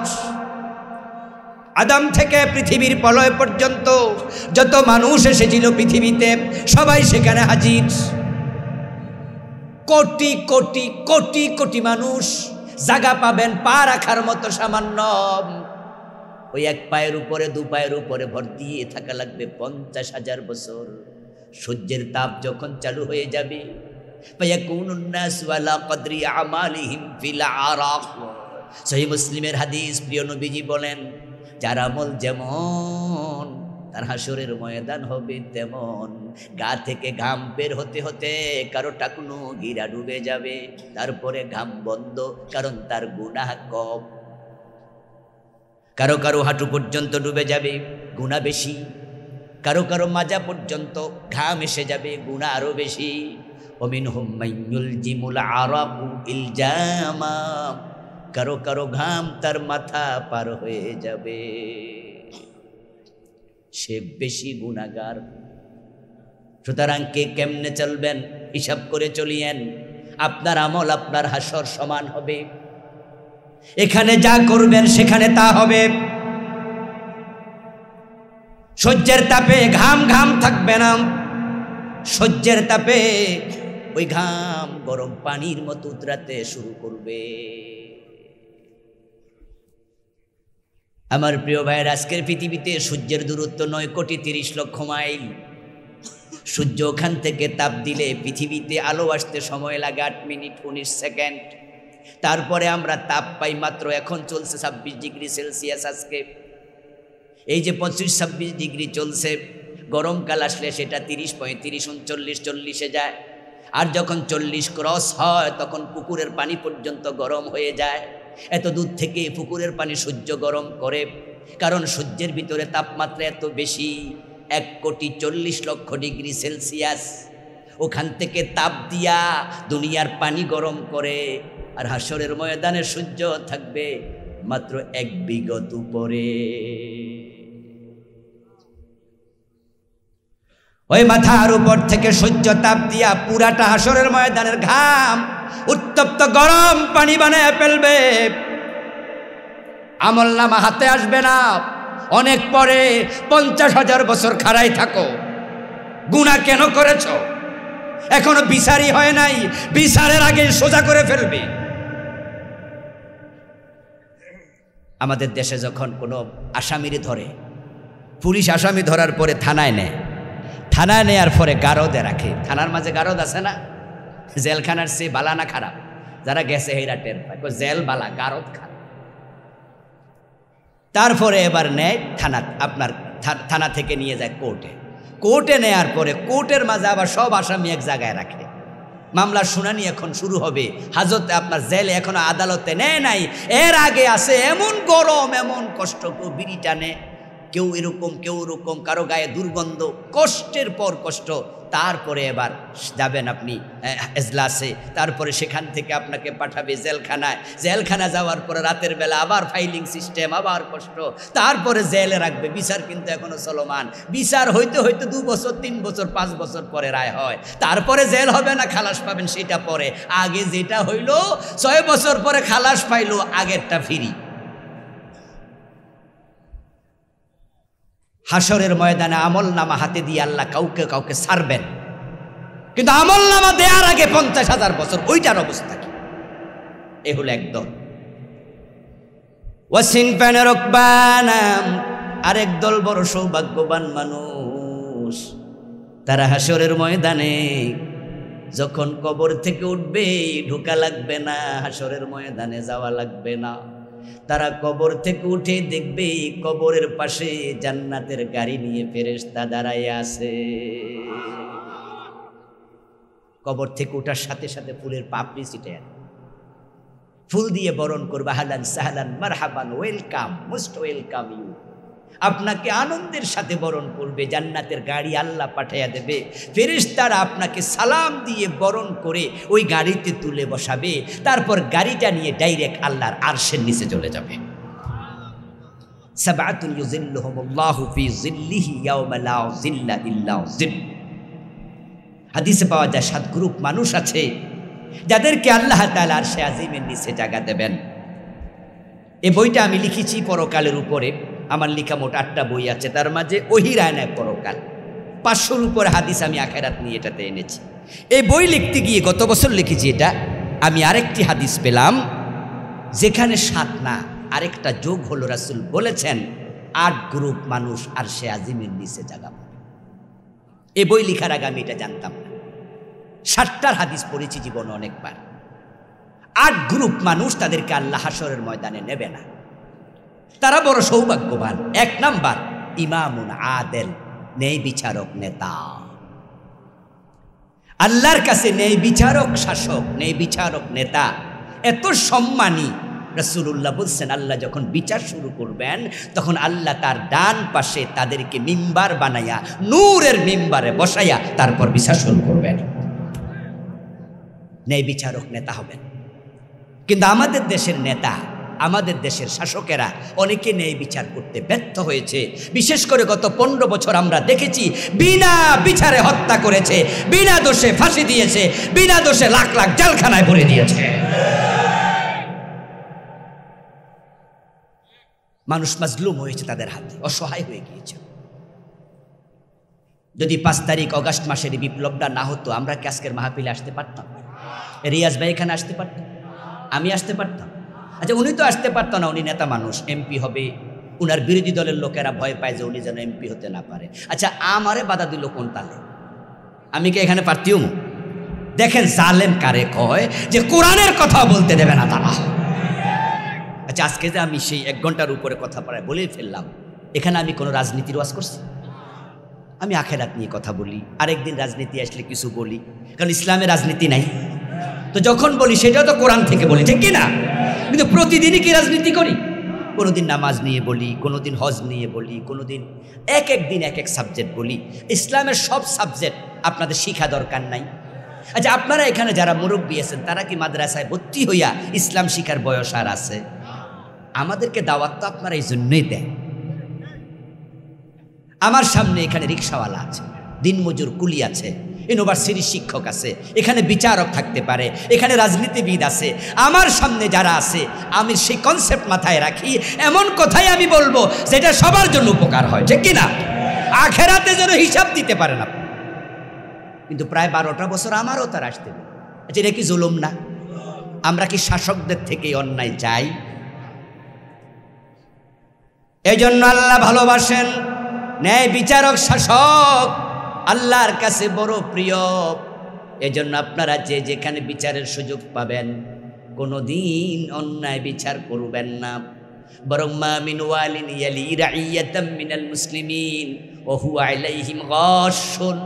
আদম থেকে পৃথিবীর প্রলয় পর্যন্ত যত মানুষ এসেছিল পৃথিবীতে, সবাই সেখানে হাজির। কোটি কোটি কোটি কোটি মানুষ জায়গা পাবেন পা রাখার মতো সামান্য। ওই এক পায়ের উপরে, দু পায়ের উপরে ভর দিয়ে থাকা লাগবে 50,000 বছর। সূর্যের তাপ যখন চালু হয়ে যাবে, ফায়াকুনুন নাসু আলা কদরি আমালিহিম ফিল আরাক। সহিহ মুসলিমের হাদিস, প্রিয় নবীজি বলেন, যার আমল যেমন তার হাসরের ময়দান হবে তেমন। গা থেকে ঘাম বের হতে হতে কারো টাকনু গিরা ডুবে যাবে, তারপরে ঘাম বন্ধ, কারণ তার গুনাহ কম। কারো কারো হাঁটু পর্যন্ত ডুবে যাবে, গুনাহ বেশি। কারো কারো মাজা পর্যন্ত ঘাম এসে যাবে, গুনাহ আরো বেশি। ওমিনহুম মাইয়ুলজিমুল আরাকু ইলজামা, কারো কারো ঘাম তার মাথা পার হয়ে যাবে, সে বেশি গুনাহগার। সুতরাং কে কেমনে চলবেন হিসাব করে চলিয়েন। আপনার আমল আপনার হাসর সমান হবে। এখানে যা করবেন সেখানে তা হবে। সূর্যের তাপে ঘাম ঘাম থাকবে না, সূর্যের তাপে ওই ঘাম গরম পানির মতো উতরাতে শুরু করবে। আমার প্রিয় ভাইয়ের, আজকের পৃথিবীতে সূর্যের দূরত্ব 9,30,00,000 মাইল। সূর্য ওখান থেকে তাপ দিলে পৃথিবীতে আলো আসতে সময় লাগে 8 মিনিট 19 সেকেন্ড। তারপরে আমরা তাপ পাই মাত্র, এখন চলছে 26 ডিগ্রি সেলসিয়াস। আজকে এই যে 25-26 ডিগ্রি চলছে, গরমকাল আসলে সেটা 30, 35, 39, 40-এ যায়। আর যখন 40 ক্রস হয় তখন পুকুরের পানি পর্যন্ত গরম হয়ে যায়। এত দূর থেকে পুকুরের পানি সূর্য গরম করে, কারণ সূর্যের ভিতরে তাপমাত্রা এত বেশি, 1,40,00,000 ডিগ্রি সেলসিয়াস। ওখান থেকে তাপ দিয়া দুনিয়ার পানি গরম করে। আর হাসরের ময়দানে সূর্য থাকবে মাত্র 1 বিঘত উপরে। ওই মাথার উপর থেকে সূর্য তাপ দিয়া পুরাটা হাসরের ময়দানের ঘাম উত্তপ্ত গরম পানি বানায় ফেলবে। আমলনামা হাতে আসবে না। অনেক পরে 50,000 বছর খাড়াই থাকো, গুনাহ কেন করেছ, এখনো বিচারই হয় নাই, বিচারের আগে সোজা করে ফেলবে। আমাদের দেশে যখন কোনো আসামিরে ধরে, পুলিশ আসামি ধরার পরে থানায় নেয়, থানায় নেয়ার পরে গারদে রাখে। থানার মাঝে গারদ আছে না? জেলখানার চেয়ে বালা না খারাপ? যারা গেছে হেরা টের পায়, জেল বালা, গারদ খারাপ। তারপরে এবার নেয় থানা, আপনার থানা থেকে নিয়ে যায় কোর্টে। কোর্টে নেয়ার পরে কোর্টের মাঝে আবার সব আসামি এক জায়গায় রাখে। মামলার শুনানি এখন শুরু হবে। হাজতে আপনার জেলে এখনো আদালতে নেয় নাই। এর আগে আছে এমন গরম, এমন কষ্ট, কেউ বিড়ি টানে, কেউ এরকম, কেউ ওরকম, কারো গায়ে দুর্গন্ধ, কষ্টের পর কষ্ট। তারপরে এবার যাবেন আপনি এজলাসে, তারপরে সেখান থেকে আপনাকে পাঠাবে জেলখানায়। জেলখানা যাওয়ার পরে রাতের বেলা আবার ফাইলিং সিস্টেম, আবার কষ্ট, তারপরে জেলে রাখবে। বিচার কিন্তু এখনো চলমান। বিচার হইতে হইতে 2 বছর, 3 বছর, 5 বছর পরে রায় হয়। তারপরে জেল হবে না খালাস পাবেন সেটা পরে। আগে যেটা হইল 6 বছর পরে খালাস পাইলো, আগেরটা ফ্রি। হাসরের ময়দানে আমল নামা হাতে দিয়ে আল্লাহ কাউকে কাউকে ছাড়বেন, কিন্তু আমল নামা দেওয়ার আগে 50,000 বছর, ওইটার অবস্থা কি? এ হলো একদল। আরেক দল বড় সৌভাগ্যবান মানুষ, তারা হাসরের ময়দানে যখন কবর থেকে উঠবে ঢোকা লাগবে না, হাসরের ময়দানে যাওয়া লাগবে না। তারা কবর থেকে উঠে দেখবে কবরের পাশে জান্নাতের গাড়ি নিয়ে ফেরেশতা দাঁড়ায় আছে। কবর থেকে ওঠার সাথে সাথে ফুলের পাপড়ি ছিটে ফুল দিয়ে বরণ করবে, আহলান সাহলান মারহাবান, ওয়েলকাম, মোস্ট ওয়েলকাম ইউ। আপনাকে আনন্দের সাথে বরণ করবে, জান্নাতের গাড়ি আল্লাহ পাঠাইয়া দেবে। ফেরেশতারা আপনাকে সালাম দিয়ে বরণ করে ওই গাড়িতে তুলে বসাবে, তারপর গাড়িটা নিয়ে ডাইরেক্ট আল্লাহর আরশের নিচে চলে যাবে। সাবআতুন ইউযিল্লুহুমুল্লাহু ফি যিল্লিহি ইয়াওমা লা যিল্লা ইল্লা যিল। হাদিসে পাওয়া যায় 7 গ্রুপ মানুষ আছে যাদেরকে আল্লাহ তাআলা আরশে আজিমের নিচে জায়গা দেবেন। এই বইটা আমি লিখেছি পরকালের উপরে। আমার লেখা মোট 8টা বই আছে, তার মাঝে ওহির আয়নায় পরকাল, 500-র উপরে হাদিস আমি আখিরাত নিয়ে এটাতে এনেছি। এই বই লিখতে গিয়ে গত বছর লিখেছি এটা, আমি আরেকটি হাদিস পেলাম যেখানে 7 না আরেকটা যোগ হলো। রাসূল বলেছেন 8 গ্রুপ মানুষ আরশে আজিমের নিচে জায়গা পাবে। এই বই লেখার আগে আমি এটা জানতাম না। 7টার হাদিস পড়েছি জীবনে অনেকবার। 8 গ্রুপ মানুষ, তাদেরকে আল্লাহ হাসরের ময়দানে নেবে না। তারা বড় সৌভাগ্যবান। 1 নাম্বার ইমামুন আদেল, ন্যায় বিচারক নেতা। আল্লাহর কাছে ন্যায় বিচারক শাসক, ন্যায় বিচারক নেতা এত সম্মানী। রাসূলুল্লাহ বলছেন আল্লাহ যখন বিচার শুরু করবেন তখন আল্লাহ তার ডান পাশে তাদেরকে মিম্বার বানাইয়া, নূরের মিম্বারে বসাইয়া তারপর বিচার শুরু করবেন। ন্যায় বিচারক নেতা হবেন। কিন্তু আমাদের দেশের নেতা, আমাদের দেশের শাসকেরা অনেকে ন্যায় বিচার করতে ব্যর্থ হয়েছে। বিশেষ করে গত 15 বছর আমরা দেখেছি বিনা বিচারে হত্যা করেছে, বিনা দোষে ফাঁসি দিয়েছে, বিনা দোষে লাখ লাখ জেলখানায় ভরে দিয়েছে। মানুষ মাজলুম হয়েছে, তাদের হাতে অসহায় হয়ে গিয়েছে। যদি 5 তারিখ অগাস্ট মাসের বিপ্লবটা না হতো, আমরা কি আজকের মাহফিলে আসতে পারতাম? রিয়াজ ভাই এখানে আসতে পারতাম? আমি আসতে পারতাম? আচ্ছা, উনি তো আসতে পারতো না, উনি নেতা মানুষ, এমপি হবে। উনার বিরোধী দলের লোকেরা ভয় পায় যে উনি যেন এমপি হতে না পারে। আচ্ছা, আমারে বাধা দিল কোন তালে? আমি কি এখানে পারতিও? দেখেন জালেম কারে কয়, যে কোরআনের কথা বলতে দেবে না তারা। আচ্ছা, আজকে যে আমি সেই 1 ঘন্টার উপরে কথা প্রায় বলেই ফেললাম, এখানে আমি কোনো রাজনীতির ওয়াজ করছি? আমি আখিরাত নিয়ে কথা বলি, আরেকদিন রাজনীতি আসলে কিছু বলি, কারণ ইসলামে রাজনীতি নাই। তো যখন বলি সেটাও তো কোরআন থেকে বলি, ঠিক কিনা? কিন্তু প্রতিদিনই কি রাজনীতি করি? কোনোদিন নামাজ নিয়ে বলি, কোনোদিন হজ নিয়ে বলি, কোনোদিন এক দিন এক সাবজেক্ট বলি। ইসলামের সব সাবজেক্ট আপনাদের শিখা দরকার নাই? আচ্ছা, আপনারা এখানে যারা মুরব্বী আছেন তারা কি মাদ্রাসায় ভর্তি হইয়া ইসলাম শিখার বয়স আর আছে? আমাদেরকে দাওয়াত তো আপনারা এই জন্যই দেন। আমার সামনে এখানে রিক্সাওয়ালা আছে, দিনমজুর কুলি আছে, ইউনিভার্সিটির শিক্ষক আছে, এখানে বিচারক থাকতে পারে, এখানে রাজনীতিবিদ আছে। আমার সামনে যারা আছে আমি সেই কনসেপ্ট মাথায় রাখি, এমন কথাই আমি বলবো যেটা সবার জন্য উপকার হয়, ঠিক কিনা? আখেরাতে যেন হিসাব দিতে পারে না। কিন্তু প্রায় 12টা বছর আমারও তার আসতে হবে। আচ্ছা, এটা কি জুলুম না? আমরা কি শাসকদের থেকে অন্যায় চাই? এই জন্য আল্লাহ ভালোবাসেন ন্যায় বিচারক শাসক, আল্লাহর কাছে বড় প্রিয়। এজন্য আপনারা যে যেখানে বিচারের সুযোগ পাবেন কোনোদিন অন্যায় বিচার করবেন না, বরং মা মিন ওয়ালিন ইয়ালি রাইয়াতাম মিনাল মুসলিমিন ওয়া হুয়া আলাইহিম গাশশুন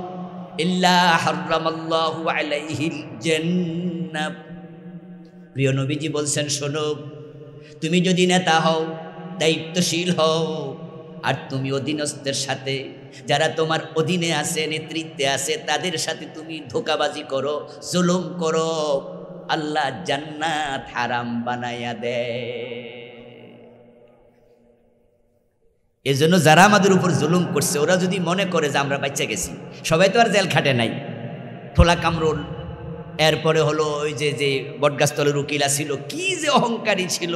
ইল্লা হারামাল্লাহু আলাইহিল জান্নাহ। প্রিয় নবীজি বলছেন, শোনো, তুমি যদি নেতা হও, দায়িত্বশীল হও, আর তুমি অধীনস্থের সাথে, যারা তোমার অধীনে আছে, নেতৃত্বে আছে, তাদের সাথে তুমি ধোঁকাবাজি করো, জুলুম করো, আল্লাহ জান্নাত হারাম বানাইয়া দেয়। এজন্য যারা আমাদের উপর জুলুম করছে ওরা যদি মনে করে যে আমরা বাচ্চা গেছি, সবাই তো আর জেল খাটে নাই। ঠোলা কামরুল, এরপরে হলো ওই যে বটগাছতলের উকিলা ছিল, কি যে অহংকারী ছিল।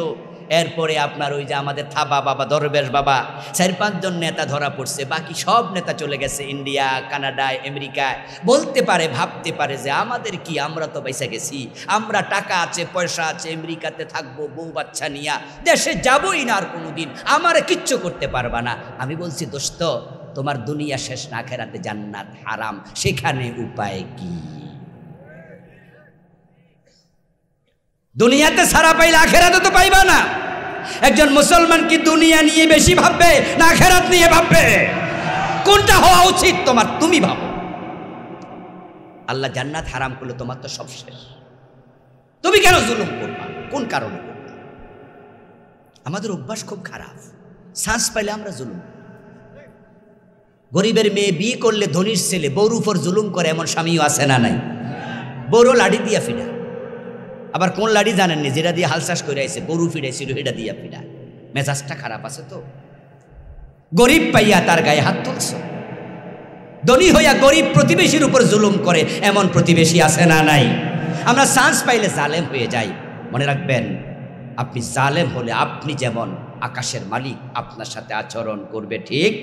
এরপরে আপনার ওই যে আমাদের থাবা বাবা, দরবেশ বাবা, 4-5 জন নেতা ধরা পড়ছে, বাকি সব নেতা চলে গেছে ইন্ডিয়া, কানাডায়, আমেরিকায়। বলতে পারে, ভাবতে পারে যে আমাদের কি, আমরা তো পয়সা গেছি, আমরা টাকা আছে, পয়সা আছে, আমেরিকাতে থাকবো, বউ বাচ্চা নিয়া, দেশে যাবোই না আর কোনোদিন, আমারে কিচ্ছু করতে পারবা না। আমি বলছি, দোস্ত, তোমার দুনিয়া শেষ না, আখিরাতে জান্নাত হারাম, সেখানে উপায় কি? দুনিয়াতে সারা পাইলে আখিরাতে তো পাইবা না। একজন মুসলমান কি দুনিয়া নিয়ে বেশি ভাববে না আখিরাত নিয়ে ভাববে? কোনটা হওয়া উচিত তোমার? তুমি ভাবো। আল্লাহ জান্নাত হারাম করলে তোমার তো সব শেষ। তুমি কেন জুলুম করবা? কোন কারণে করবা? আমাদের অভ্যাস খুব খারাপ, শ্বাস পাইলে আমরা জুলুম। গরিবের মেয়ে বিয়ে করলে ধনীর ছেলে বউর উপর জুলুম করে, এমন স্বামীও আছে না নাই? বড় লাড়ি দিয়া ফিডা, আবার কোন লাড়ি জানেননি, যেটা দিয়ে হাল চাষ করে আইছে গরু ফিডাইছিল সেটা দিয়া ফিডা। মেজাজটা খারাপ আছে তো। গরিব পাইয়া তার গায়ে হাত তুলছ, ধনী হইয়া গরিব প্রতিবেশীর উপর জুলুম করে, এমন প্রতিবেশী আছে না নাই? আমরা চান্স পাইলে জালেম হয়ে যাই। মনে রাখবেন, আপনি জালেম হলে আপনি যেমন আকাশের মালিক আপনার সাথে আচরণ করবে ঠিক,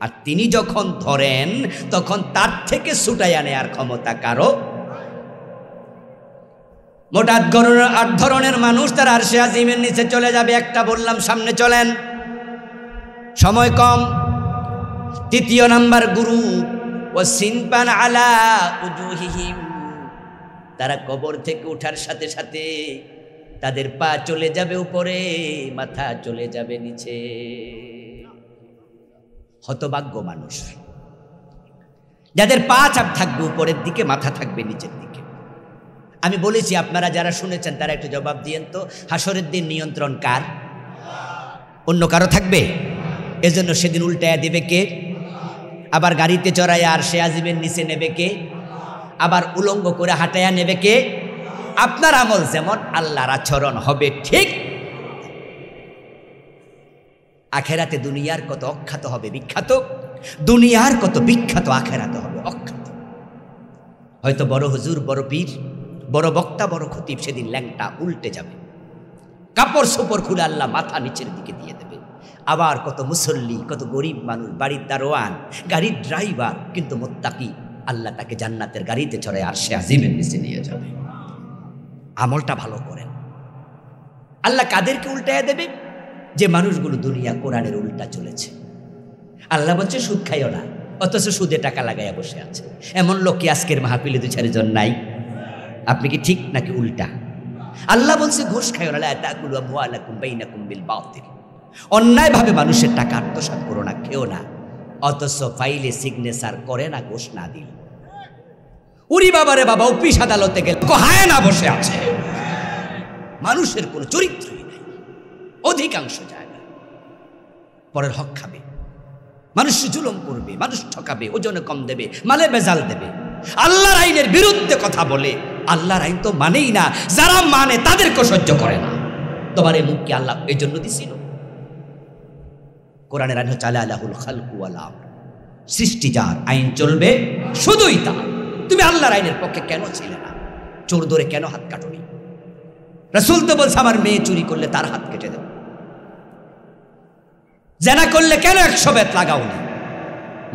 আর তিনি যখন ধরেন তখন তার থেকে ছুটাইয়া নেয়ার ক্ষমতা কারো। মোট 8 ধরনের মানুষ তার আরশে আজিমের নিচে চলে যাবে। একটা বললাম, সামনে চলেন, সময় কম। 3 নাম্বার গ্রুপ, ও সিনপান আলা উজুহিহিম, তারা কবর থেকে ওঠার সাথে সাথে তাদের পা চলে যাবে উপরে, মাথা চলে যাবে নিচে। হতভাগ্য মানুষ যাদের পা চাপ থাকবে উপরের দিকে, মাথা থাকবে নিচের দিকে। আমি বলেছি, আপনারা যারা শুনেছেন তারা একটু জবাব দিয়েন তো, হাসরের দিন নিয়ন্ত্রণ কার? অন্য কারো থাকবে? এজন্য সেদিন উল্টায়া দেবে কে? আবার গাড়িতে চড়াইয়া আরশে আজিমের নিচে নেবে কে? আবার উলঙ্গ করে হাঁটাইয়া নেবে কে? আপনার আমল যেমন আল্লাহর আচরণ হবে ঠিক। আখেরাতে দুনিয়ার কত অখ্যাত হবে বিখ্যাত, দুনিয়ার কত বিখ্যাত আখেরাতে হবে অখ্যাত। হয়তো বড় হুজুর, বড় পীর, বড় বক্তা, বড় খতিব সেদিন ল্যাংটা উল্টে যাবে, কাপড় সুপড় খুলে আল্লাহ মাথা নিচের দিকে দিয়ে দেবে। আবার কত মুসল্লি, কত গরিব মানুষ, বাড়ির দারোয়ান, গাড়ির ড্রাইভার, কিন্তু মুত্তাকি, আল্লাহ তাকে জান্নাতের গাড়িতে চড়ায় আরশে আজিমের নিচে নিয়ে যাবে। আমলটা ভালো করেন। আল্লাহ কাদেরকে উল্টায়া দেবে? যে মানুষগুলো দুনিয়া কোরআনের উল্টা চলেছে। আল্লাহ বলছে সুদ খাইও না, অথচ সুদে টাকা লাগাইয়া বসে আছে। এমন লোক কি আজকের মাহফিলে 2-4 নাই? আপনি কি ঠিক নাকি উল্টা? আল্লাহ বলছে ঘুষ খাইও না, লা তাকুলু আমওয়ালাকুম বাইনাকুম বিল বাতিল, অন্যায়ভাবে মানুষের টাকা আত্মসাৎ করো না, খেও না, অথচ ফাইলে সিগনেচার করে না ঘুষ না দিল। উরি বাবারে বাবা, অফিস আদালতে গেলে হায় না বসে আছে। মানুষের কোনো চরিত্রই নাই, অধিকাংশ জায়গায় পরের হক খাবে, মানুষ জুলুম করবে, মানুষ ঠকাবে, ওজনে কম দেবে, মালে বেজাল দেবে, আল্লাহর আইনের বিরুদ্ধে কথা বলে। আল্লাহর আইন তো মানেই না, যারা মানে তাদেরকে সহ্য করে না। তোমার এই মুখকে আল্লাহ এই জন্য দিছিল। কোরআনের আইন হচ্ছে আলাহুল খালকু ওয়াল আমর, সৃষ্টি যার, আইন চলবে শুধুই তার। তুমি আল্লাহর আইনের পক্ষে কেন ছিলে না? চোর ধরে কেন হাত কাটনি? রাসূল তো বলছে আমার মেয়ে চুরি করলে তার হাত কেটে দেব। জেনা করলে কেন 100 বেত লাগাওনি?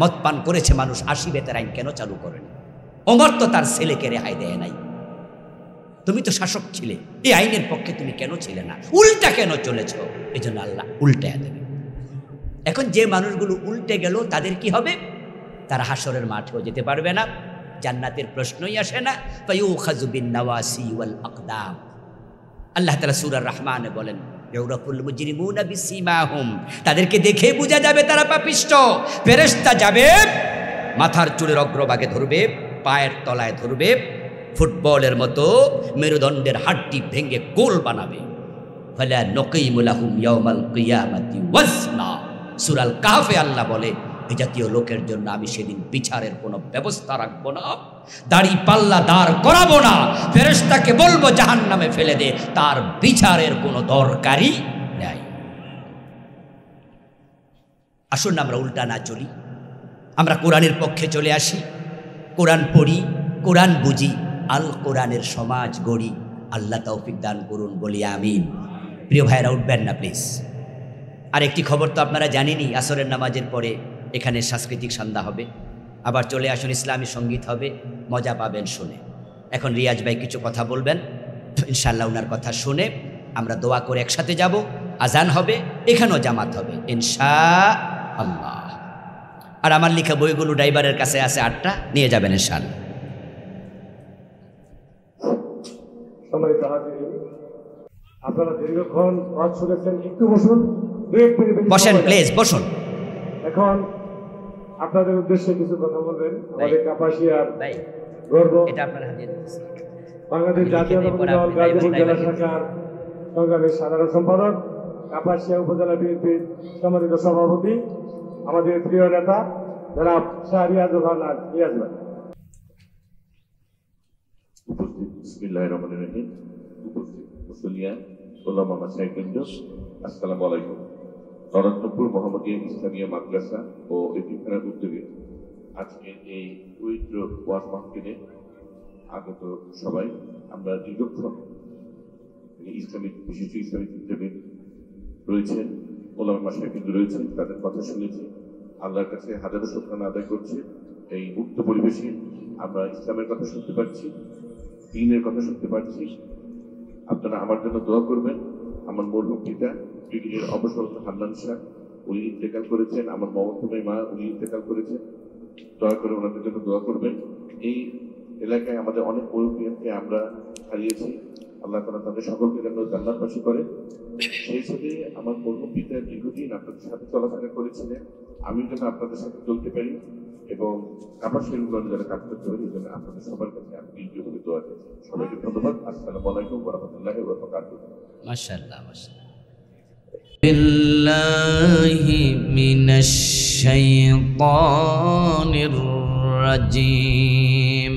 মদ পান করেছে মানুষ, 80 বেতের আইন কেন চালু করেনি? ওমর তো তার ছেলেকে রেহাই দেয় নাই। তুমি তো শাসক ছিলে, এই আইনের পক্ষে তুমি কেন ছিলে না? উল্টা কেন চলেছ? এই জন্য আল্লাহ উল্টায়া দেবে। এখন যে মানুষগুলো উল্টে গেল তাদের কি হবে? তারা হাসরের মাঠেও যেতে পারবে না, জান্নাতের প্রশ্নই আসে না। ফায়ুখাযু বিন নাওয়াসি ওয়াল আকদাম। আল্লাহ তাআলা সূরা রহমানে বলেন, ইউরাফুল মুজরিমুনা বিসীমাহুম, তাদেরকে দেখে বোঝা যাবে তারা পাপিষ্ঠ। ফেরেশতা যাবে, মাথার চুলের অগ্রভাগে ধরবে, পায়ের তলায় ধরবে, ফুটবলের মতো মেরুদণ্ডের হাড্ডি ভেঙে গোল বানাবে। ফালা নুকিমু লাহুম ইয়াওমাল কিয়ামাতি ওয়াজনা। সূরা আল কাহফে আল্লাহ বলে, এই জাতীয় লোকের জন্য আমি সেদিন বিচারের কোনো ব্যবস্থা রাখবো না, দাড়ি পাল্লা দাঁড় করাবো না, ফেরেশতাকে বলবো জাহান্নামে ফেলে দে, তার বিচারের কোনো দরকারই নাই। আসুন আমরা উল্টা না চলি, আমরা কোরআনের পক্ষে চলে আসি, কোরআন পড়ি, কোরআন বুঝি, আল কোরআনের সমাজ গড়ি। আল্লাহ তৌফিক দান করুন, বলি আমিন। প্রিয় ভাইরা, উঠবেন না প্লিজ। আর একটি খবর তো আপনারা জানেনই, আসরের নামাজের পরে এখানে সাংস্কৃতিক সন্ধ্যা হবে, আবার চলে আসুন, ইসলামী সঙ্গীত হবে, মজা পাবেন শুনে। এখন রিয়াজ ভাই কিছু কথা বলবেন, ইনশাআল্লাহ ওনার কথা শুনে আমরা দোয়া করে একসাথে যাব, আজান হবে, এখানেও জামাত হবে ইনশাআল্লাহ। আর আমার লেখা বইগুলো ড্রাইভারের কাছে আছে, 8টা নিয়ে যাবেন ইনশাআল্লাহ। আপনারা দীর্ঘক্ষণ ওয়াজ শুনেছেন, একটু বসুন, বসেন প্লিজ, বসুন। এখন আপনাদের উদ্দেশ্যে কিছু কথা বলবেন। আমাদের কাপাসিয়ার গর্ব, এটা আপনার হাতে দিচ্ছি, বাংলাদেশ জাতীয়তাবাদী দল গাজীপুর জেলা শাখার সংগ্রামী সাধারণ সম্পাদক, কাপাসিয়া উপজেলা বিএনপির সম্মানিত সভাপতি, আমাদের প্রিয় নেতা জনাব শাহরিয়াজুল খান ইয়াজ ভাই। উপস্থিত বিসমিল্লাহির রহমানির রহিম, উপস্থিত মুসলিয়া ওলামা মাশায়েখবৃন্দ, আসসালামু আলাইকুম। নরত্নপুর মোহাম্মদিয়া ইসলামিয়া মাদ্রাসা ও এতিমখানার উদ্যোগে আজকের এই পবিত্র ওয়াজ মাহফিলে আগত সবাই, আমরা দীর্ঘক্ষণ ইসলামিক বিশিষ্ট ইসলামিক চিন্তাবিদ রয়েছেন, ওলামা মাশায়েখবৃন্দ রয়েছেন, তাদের কথা শুনেছি। আল্লাহর কাছে হাজারো শুকরানা আদায় করছে। এই মুক্ত পরিবেশে আমরা ইসলামের কথা শুনতে পাচ্ছি, দ্বীনের কথা শুনতে পাচ্ছি। আপনারা আমার জন্য দোয়া করবেন। আমার মরহুম পিতা ব্রিগেডিয়ার অবসরত হান্নান শাহ, উনি ইন্তেকাল করেছেন। আমার মমতাময়ী মা, উনি ইন্তেকাল করেছেন। দয়া করে ওনাদের জন্য দোয়া করবেন। এই এলাকায় আমাদের অনেক মুরব্বিয়ানকে আমরা হারিয়েছি। আল্লাহ তাআলা তাদের সকলকে যেন জান্নাতবাসী করে। সেই সাথে আমার মরহুম পিতা দীর্ঘদিন আপনাদের সাথে চলাফেরা করেছিলেন, আমি যেন আপনাদের সাথে চলতে পারি এবং কাপাসিয়ার উন্নয়নে যারা কাজ করতে পারি, এই জন্য আপনাদের সবার কাছে আমি দীর্ঘভাবে দোয়া চাই। সবাইকে ধন্যবাদ। আসসালামু আলাইকুম ওয়া রাহমাতুল্লাহি ওয়া বারাকাতুহু। মাশাআল্লাহ, মাশাআল্লাহ। বিল্লাহি মিনাশ শাইতানির রাজিম।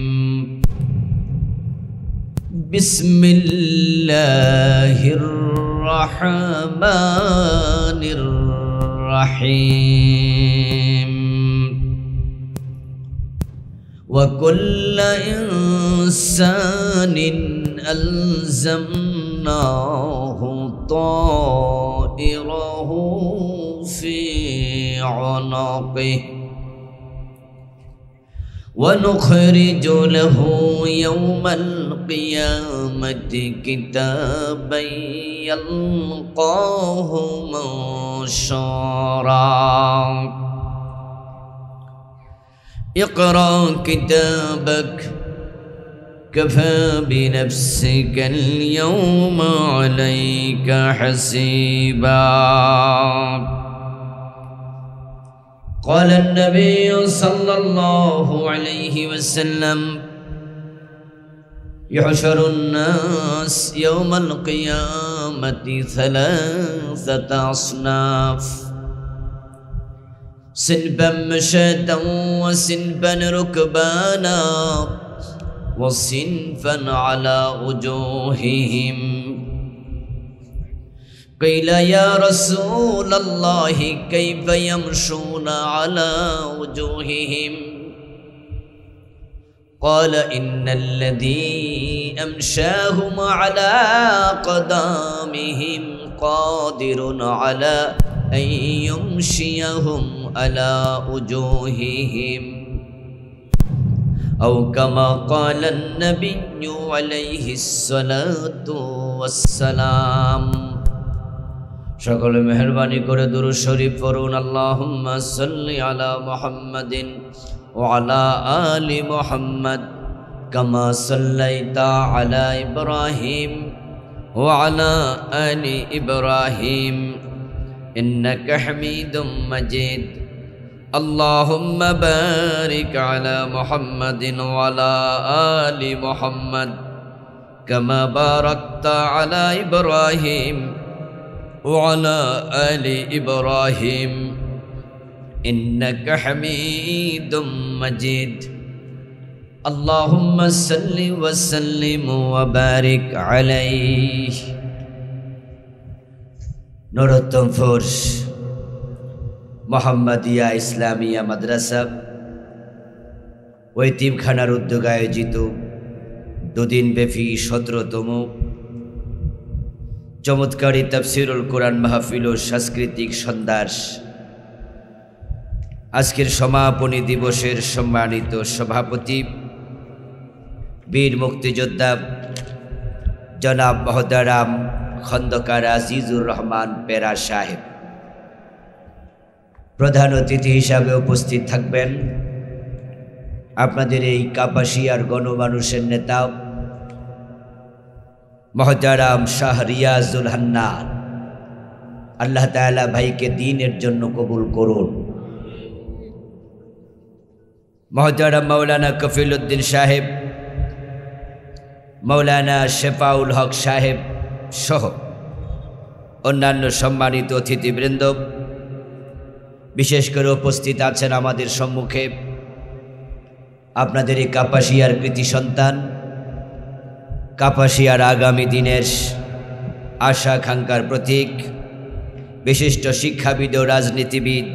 বিসমিল্লাহির রহমানির রহিম। وكل إنسان ألزمناه طائره في عنقه ونخرج له يوم القيامة كتابا يلقاه منشورا اقرأ كتابك كفى بنفسك اليوم عليك حسيبا. قال النبي صلى الله عليه وسلم يحشر الناس يوم القيامة ثلاثة أصناف: صنفا مشاة وصنفا ركبانا وصنفا على وجوههم. قيل يا رسول الله كيف يمشون على وجوههم؟ قال إن الذي أمشاهم على قدامهم قادر على أن يمشيهم على وجوههم أو كما قال النبي عليه الصلاة والسلام. সকলে মেহেরবানি করে দুরূদ শরীফ পড়ুন। আল্লাহুম্মা সাল্লি আলা মুহাম্মাদিন ওয়া আলা আলি মুহাম্মাদ কামা সাল্লাইতা আলা ইব্রাহিম ওয়া আলা আলি ইব্রাহিম ইন্নাকা হামিদুম মাজিদ। আল্লাহুম্মা বারিক আলা মুহাম্মাদিন ওয়া আলা আলি মুহাম্মাদ কামা বারাকতা আলা ইব্রাহিম وعلى آل إبراهيم إنك حميد مجيد. اللهم صل وسلم وبارك عليه. নরোত্তমপুর মোহাম্মদিয়া ইসলামিয়া মাদ্রাসা ও এতিমখানার উদ্যোগে আয়োজিত দুদিনব্যাপী 17তম চমৎকারী তাফসিরুল কোরআন মাহফিল ও সাংস্কৃতিক সন্ধ্যার আজকের সমাপনী দিবসের সম্মানিত সভাপতি বীর মুক্তিযোদ্ধা জনাব মহতারাম খন্দকার আজিজুর রহমান পেরা সাহেব প্রধান অতিথি হিসাবে উপস্থিত থাকবেন। আপনাদের এই কাপাসিয়ার গণমানুষের নেতা মহতারাম শাহ রিয়াজুল হান্নান, আল্লাহ তাআলা ভাইকে দ্বীনের জন্য কবুল করুন। মহতারাম মাওলানা কফিল উদ্দিন সাহেব, মাওলানা শেফাউল হক সাহেব সহ অন্যান্য সম্মানিত অতিথিবৃন্দ, বিশেষ করে উপস্থিত আছেন আমাদের সম্মুখে আপনাদের এই কাপাসিয়ার কৃতি সন্তান, কাপাসিয়ার আগামী দিনের আশা আকাঙ্ক্ষার প্রতীক, বিশিষ্ট শিক্ষাবিদ ও রাজনীতিবিদ,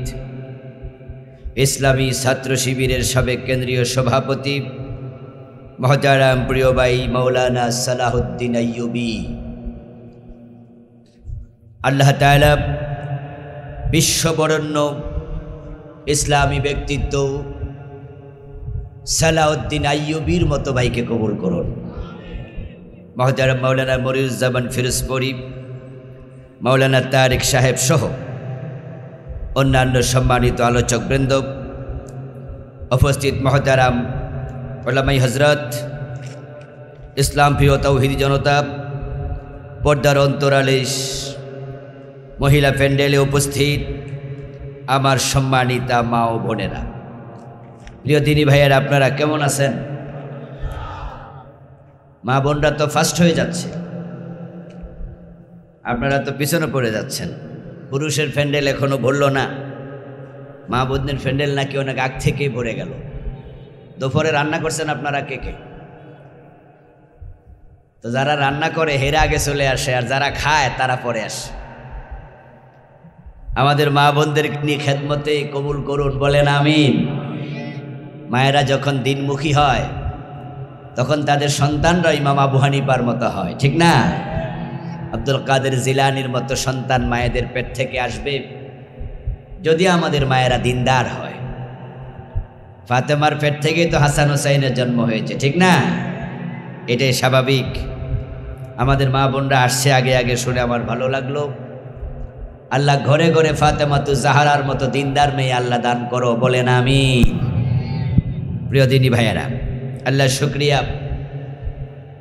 ইসলামী ছাত্র শিবিরের সাবেক কেন্দ্রীয় সভাপতি মহতারাম প্রিয় ভাই মাওলানা সালাহুদ্দিন আইয়ুবী। আল্লাহ তাআলা বিশ্ববরেণ্য ইসলামী ব্যক্তিত্ব সালাহুদ্দিন আইয়ুবীর মতো ভাইকে কবুল করুন। মহতারাম মাওলানা মরিউজ্জামান ফিরোজপুরি, মাওলানা তারেক সাহেব সহ অন্যান্য সম্মানিত আলোচকবৃন্দ, উপস্থিত মহতারাম উলামায়ে হযরত, ইসলাম প্রিয় তাওহীদি জনতা, পর্দার অন্তরালে মহিলা প্যান্ডেলে উপস্থিত আমার সম্মানিতা মা ও বোনেরা, প্রিয় দিনী ভাইয়েরা, আপনারা কেমন আছেন? মা বোনরা তো ফার্স্ট হয়ে যাচ্ছে, আপনারা তো পিছনে পড়ে যাচ্ছেন। পুরুষের প্যান্ডেল এখনো ভরল না, মা বোনদের প্যান্ডেল নাকি অনেক আগ থেকেই ভরে গেল। দুপুরে রান্না করছেন আপনারা কে কে? তো যারা রান্না করে হেরা আগে চলে আসে, আর যারা খায় তারা পরে আসে। আমাদের মা বোনদের নিয়ে খেদমতে কবুল করুন, বলেন আমিন। মায়েরা যখন দিনমুখী হয় তখন তাদের সন্তানরা ইমাম আবু হানিফার মতো হয়, ঠিক না? আব্দুল কাদের জিলানির মতো সন্তান মায়েদের পেট থেকে আসবে যদি আমাদের মায়েরা দিনদার হয়। ফাতেমার পেট থেকেই তো হাসান হুসাইনের জন্ম হয়েছে, ঠিক না? এটাই স্বাভাবিক। আমাদের মা বোনরা আসছে আগে আগে, শুনে আমার ভালো লাগলো। আল্লাহ ঘরে ঘরে ফাতেমাতু জাহরার মতো দিনদার মেয়ে আল্লাহ দান করো, বলেন আমিন। প্রিয় দিনী ভাইয়েরা, আল্লাহ শুকরিয়া,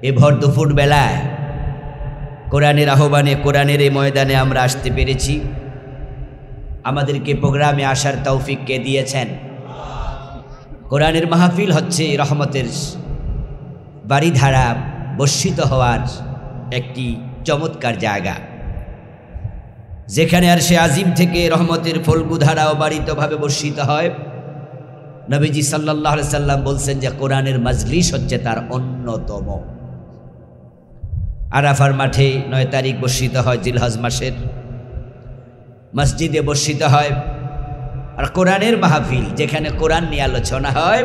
এ ভর দুপুর বেলায় কোরআনের আহ্বানে, কোরআনের এই ময়দানে আমরা আসতে পেরেছি। আমাদেরকে প্রোগ্রামে আসার তৌফিক কে দিয়েছেন? কোরআনের মাহফিল হচ্ছে রহমতের বাড়িধারা বর্ষিত হওয়ার একটি চমৎকার জায়গা, যেখানে আর সে আজিম থেকে রহমতের ফলগুধারাও বাড়িতভাবে বর্ষিত হয়। নবীজি সাল্লাল্লাহু আলাইহি সাল্লাম বলছেন যে কোরআনের মাজলিস হচ্ছে তার অন্যতম। আরাফার মাঠে 9 তারিখ বর্ষিত হয়, জিলহজ মাসের মসজিদে বর্ষিত হয়। আর কোরআনের মাহফিল যেখানে কোরআন নিয়ে আলোচনা হয়,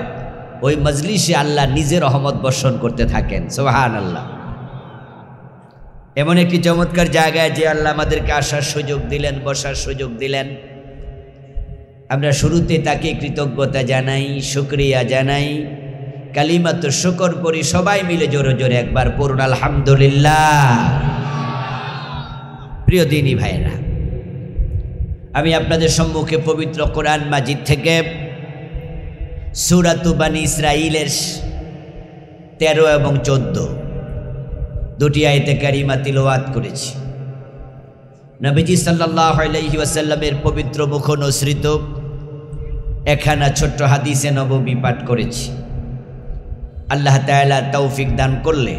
ওই মজলিসে আল্লাহ নিজে রহমত বর্ষণ করতে থাকেন, সুবহানাল্লাহ। এমন একটি চমৎকার জায়গায় যে আল্লাহ আমাদেরকে আসার সুযোগ দিলেন, বসার সুযোগ দিলেন, আমরা শুরুতে তাকে কৃতজ্ঞতা জানাই, শুকরিয়া জানাই, কালিমাতু শুকর করি। সবাই মিলে জোরে জোরে একবার পড়ুন আলহামদুলিল্লাহ। প্রিয় দিনী ভাইরা, আমি আপনাদের সম্মুখে পবিত্র কোরআন মাজিদ থেকে সূরাতু বানী ইসরাঈলের 13 এবং 14 দুটি আয়াতে কারিমা তিলাওয়াত করেছি। নবীজি সাল্লাল্লাহু আলাইহি ওয়াসাল্লামের পবিত্র মুখ নসৃত একখানা ছোট্ট হাদিসে নববী পাঠ করেছি। আল্লাহ তাআলা তৌফিক দান করলে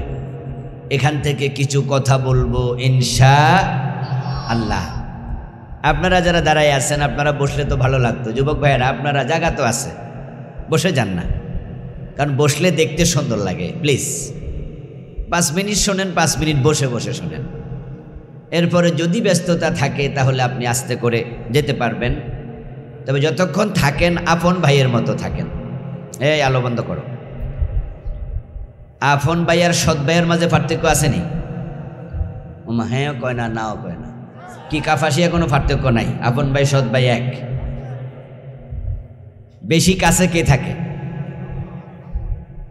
এখান থেকে কিছু কথা বলবো ইনশাআল্লাহ। আপনারা যারা দাঁড়ায় আছেন, আপনারা বসলে তো ভালো লাগতো। যুবক ভাইয়েরা, আপনারা জায়গা তো আছে, বসে যান না, কারণ বসলে দেখতে সুন্দর লাগে। প্লিজ 5 মিনিট শোনেন, 5 মিনিট বসে বসে শোনেন। এরপরে যদি ব্যস্ততা থাকে তাহলে আপনি আস্তে করে যেতে পারবেন, তবে যতক্ষণ থাকেন আপন ভাইয়ের মতো থাকেন। এই আলো বন্ধ করো। আপন ভাই আর সৎ ভাইয়ের মাঝে পার্থক্য আসেনি? হ্যাঁ কয় না, নাও কয় না। কি কাফাসিয়া কোনো পার্থক্য নাই, আপন ভাই সৎ ভাই এক। বেশি কাছে কে থাকে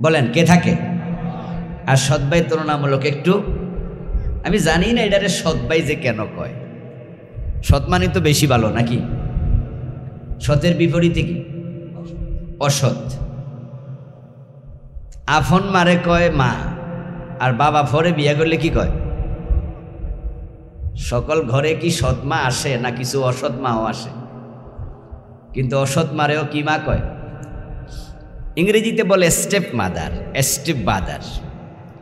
বলেন? কে থাকে? আর সৎ ভাই তুলনামূলক একটু, আমি জানি না এটারে সৎ ভাই যে কেন কয়। সৎ মানে তো বেশি ভালো নাকি? সতের বিপরীতে কি? অসৎ। আপন মারে কয় মা, আর বাবা পরে বিয়ে করলে কি কয়? সকল ঘরে কি সৎ মা আসে না কিছু অসৎ মাও আসে? কিন্তু অসৎ মারেও কি মা কয়? ইংরেজিতে বলে স্টেপ মাদার, স্টেপ বাদার।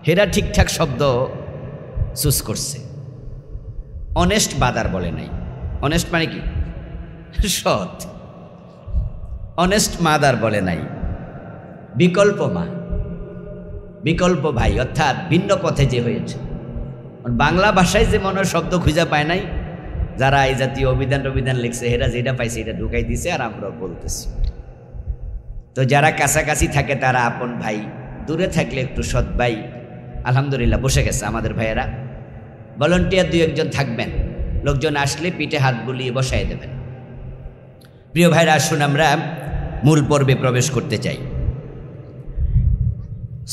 হেরা ঠিকঠাক শব্দ চুজ করছে, অনেস্ট বাদার বলে নাই। অনেস্ট মানে কি? সৎ। অনেস্ট মাদার বলে নাই, বিকল্প মা, বিকল্প ভাই, অর্থাৎ ভিন্ন পথে যে হয়েছে। বাংলা ভাষায় যে মনে শব্দ খুঁজে পায় নাই, যারা এই জাতীয় অভিধান লিখছে এরা যেটা পাইছে এটা ঢুকাই দিছে, আর আমরা বলতেছি। তো যারা কাছাকাছি থাকে তারা আপন ভাই, দূরে থাকলে একটু সৎ ভাই। আলহামদুলিল্লাহ বসে গেছে আমাদের ভাইয়েরা। ভলান্টিয়ার 2-1 জন থাকবেন, লোকজন আসলে পিঠে হাত বুলিয়ে বসায় দেবেন। প্রিয় ভাইরা, আসুন আমরা মূল পর্বে প্রবেশ করতে চাই।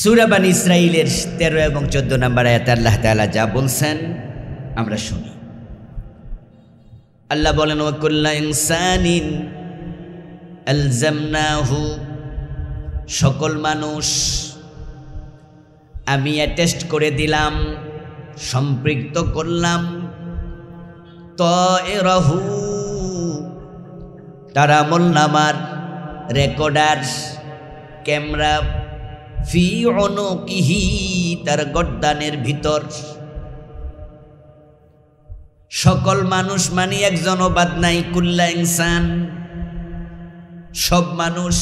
সূরা বনী ইসরাঈলের 13 এবং 14 নম্বর আয়াতে আল্লাহ তাআলা যা বলছেন আমরা শুনি। আল্লাহ বলেন, ওয়া কুল্লা ইনসানিন আলজামনাহু, সকল মানুষ আমি অ্যাটেস্ট করে দিলাম, সম্পৃক্ত করলাম, তায়রাহু তার আমলনামার রেকর্ডার, ক্যামেরা, ফি উনুকিহি তার গর্দানের ভিতর। সকল মানুষ মানে একজনও বাদ নাই, কুল্লা ইনসান সব মানুষ।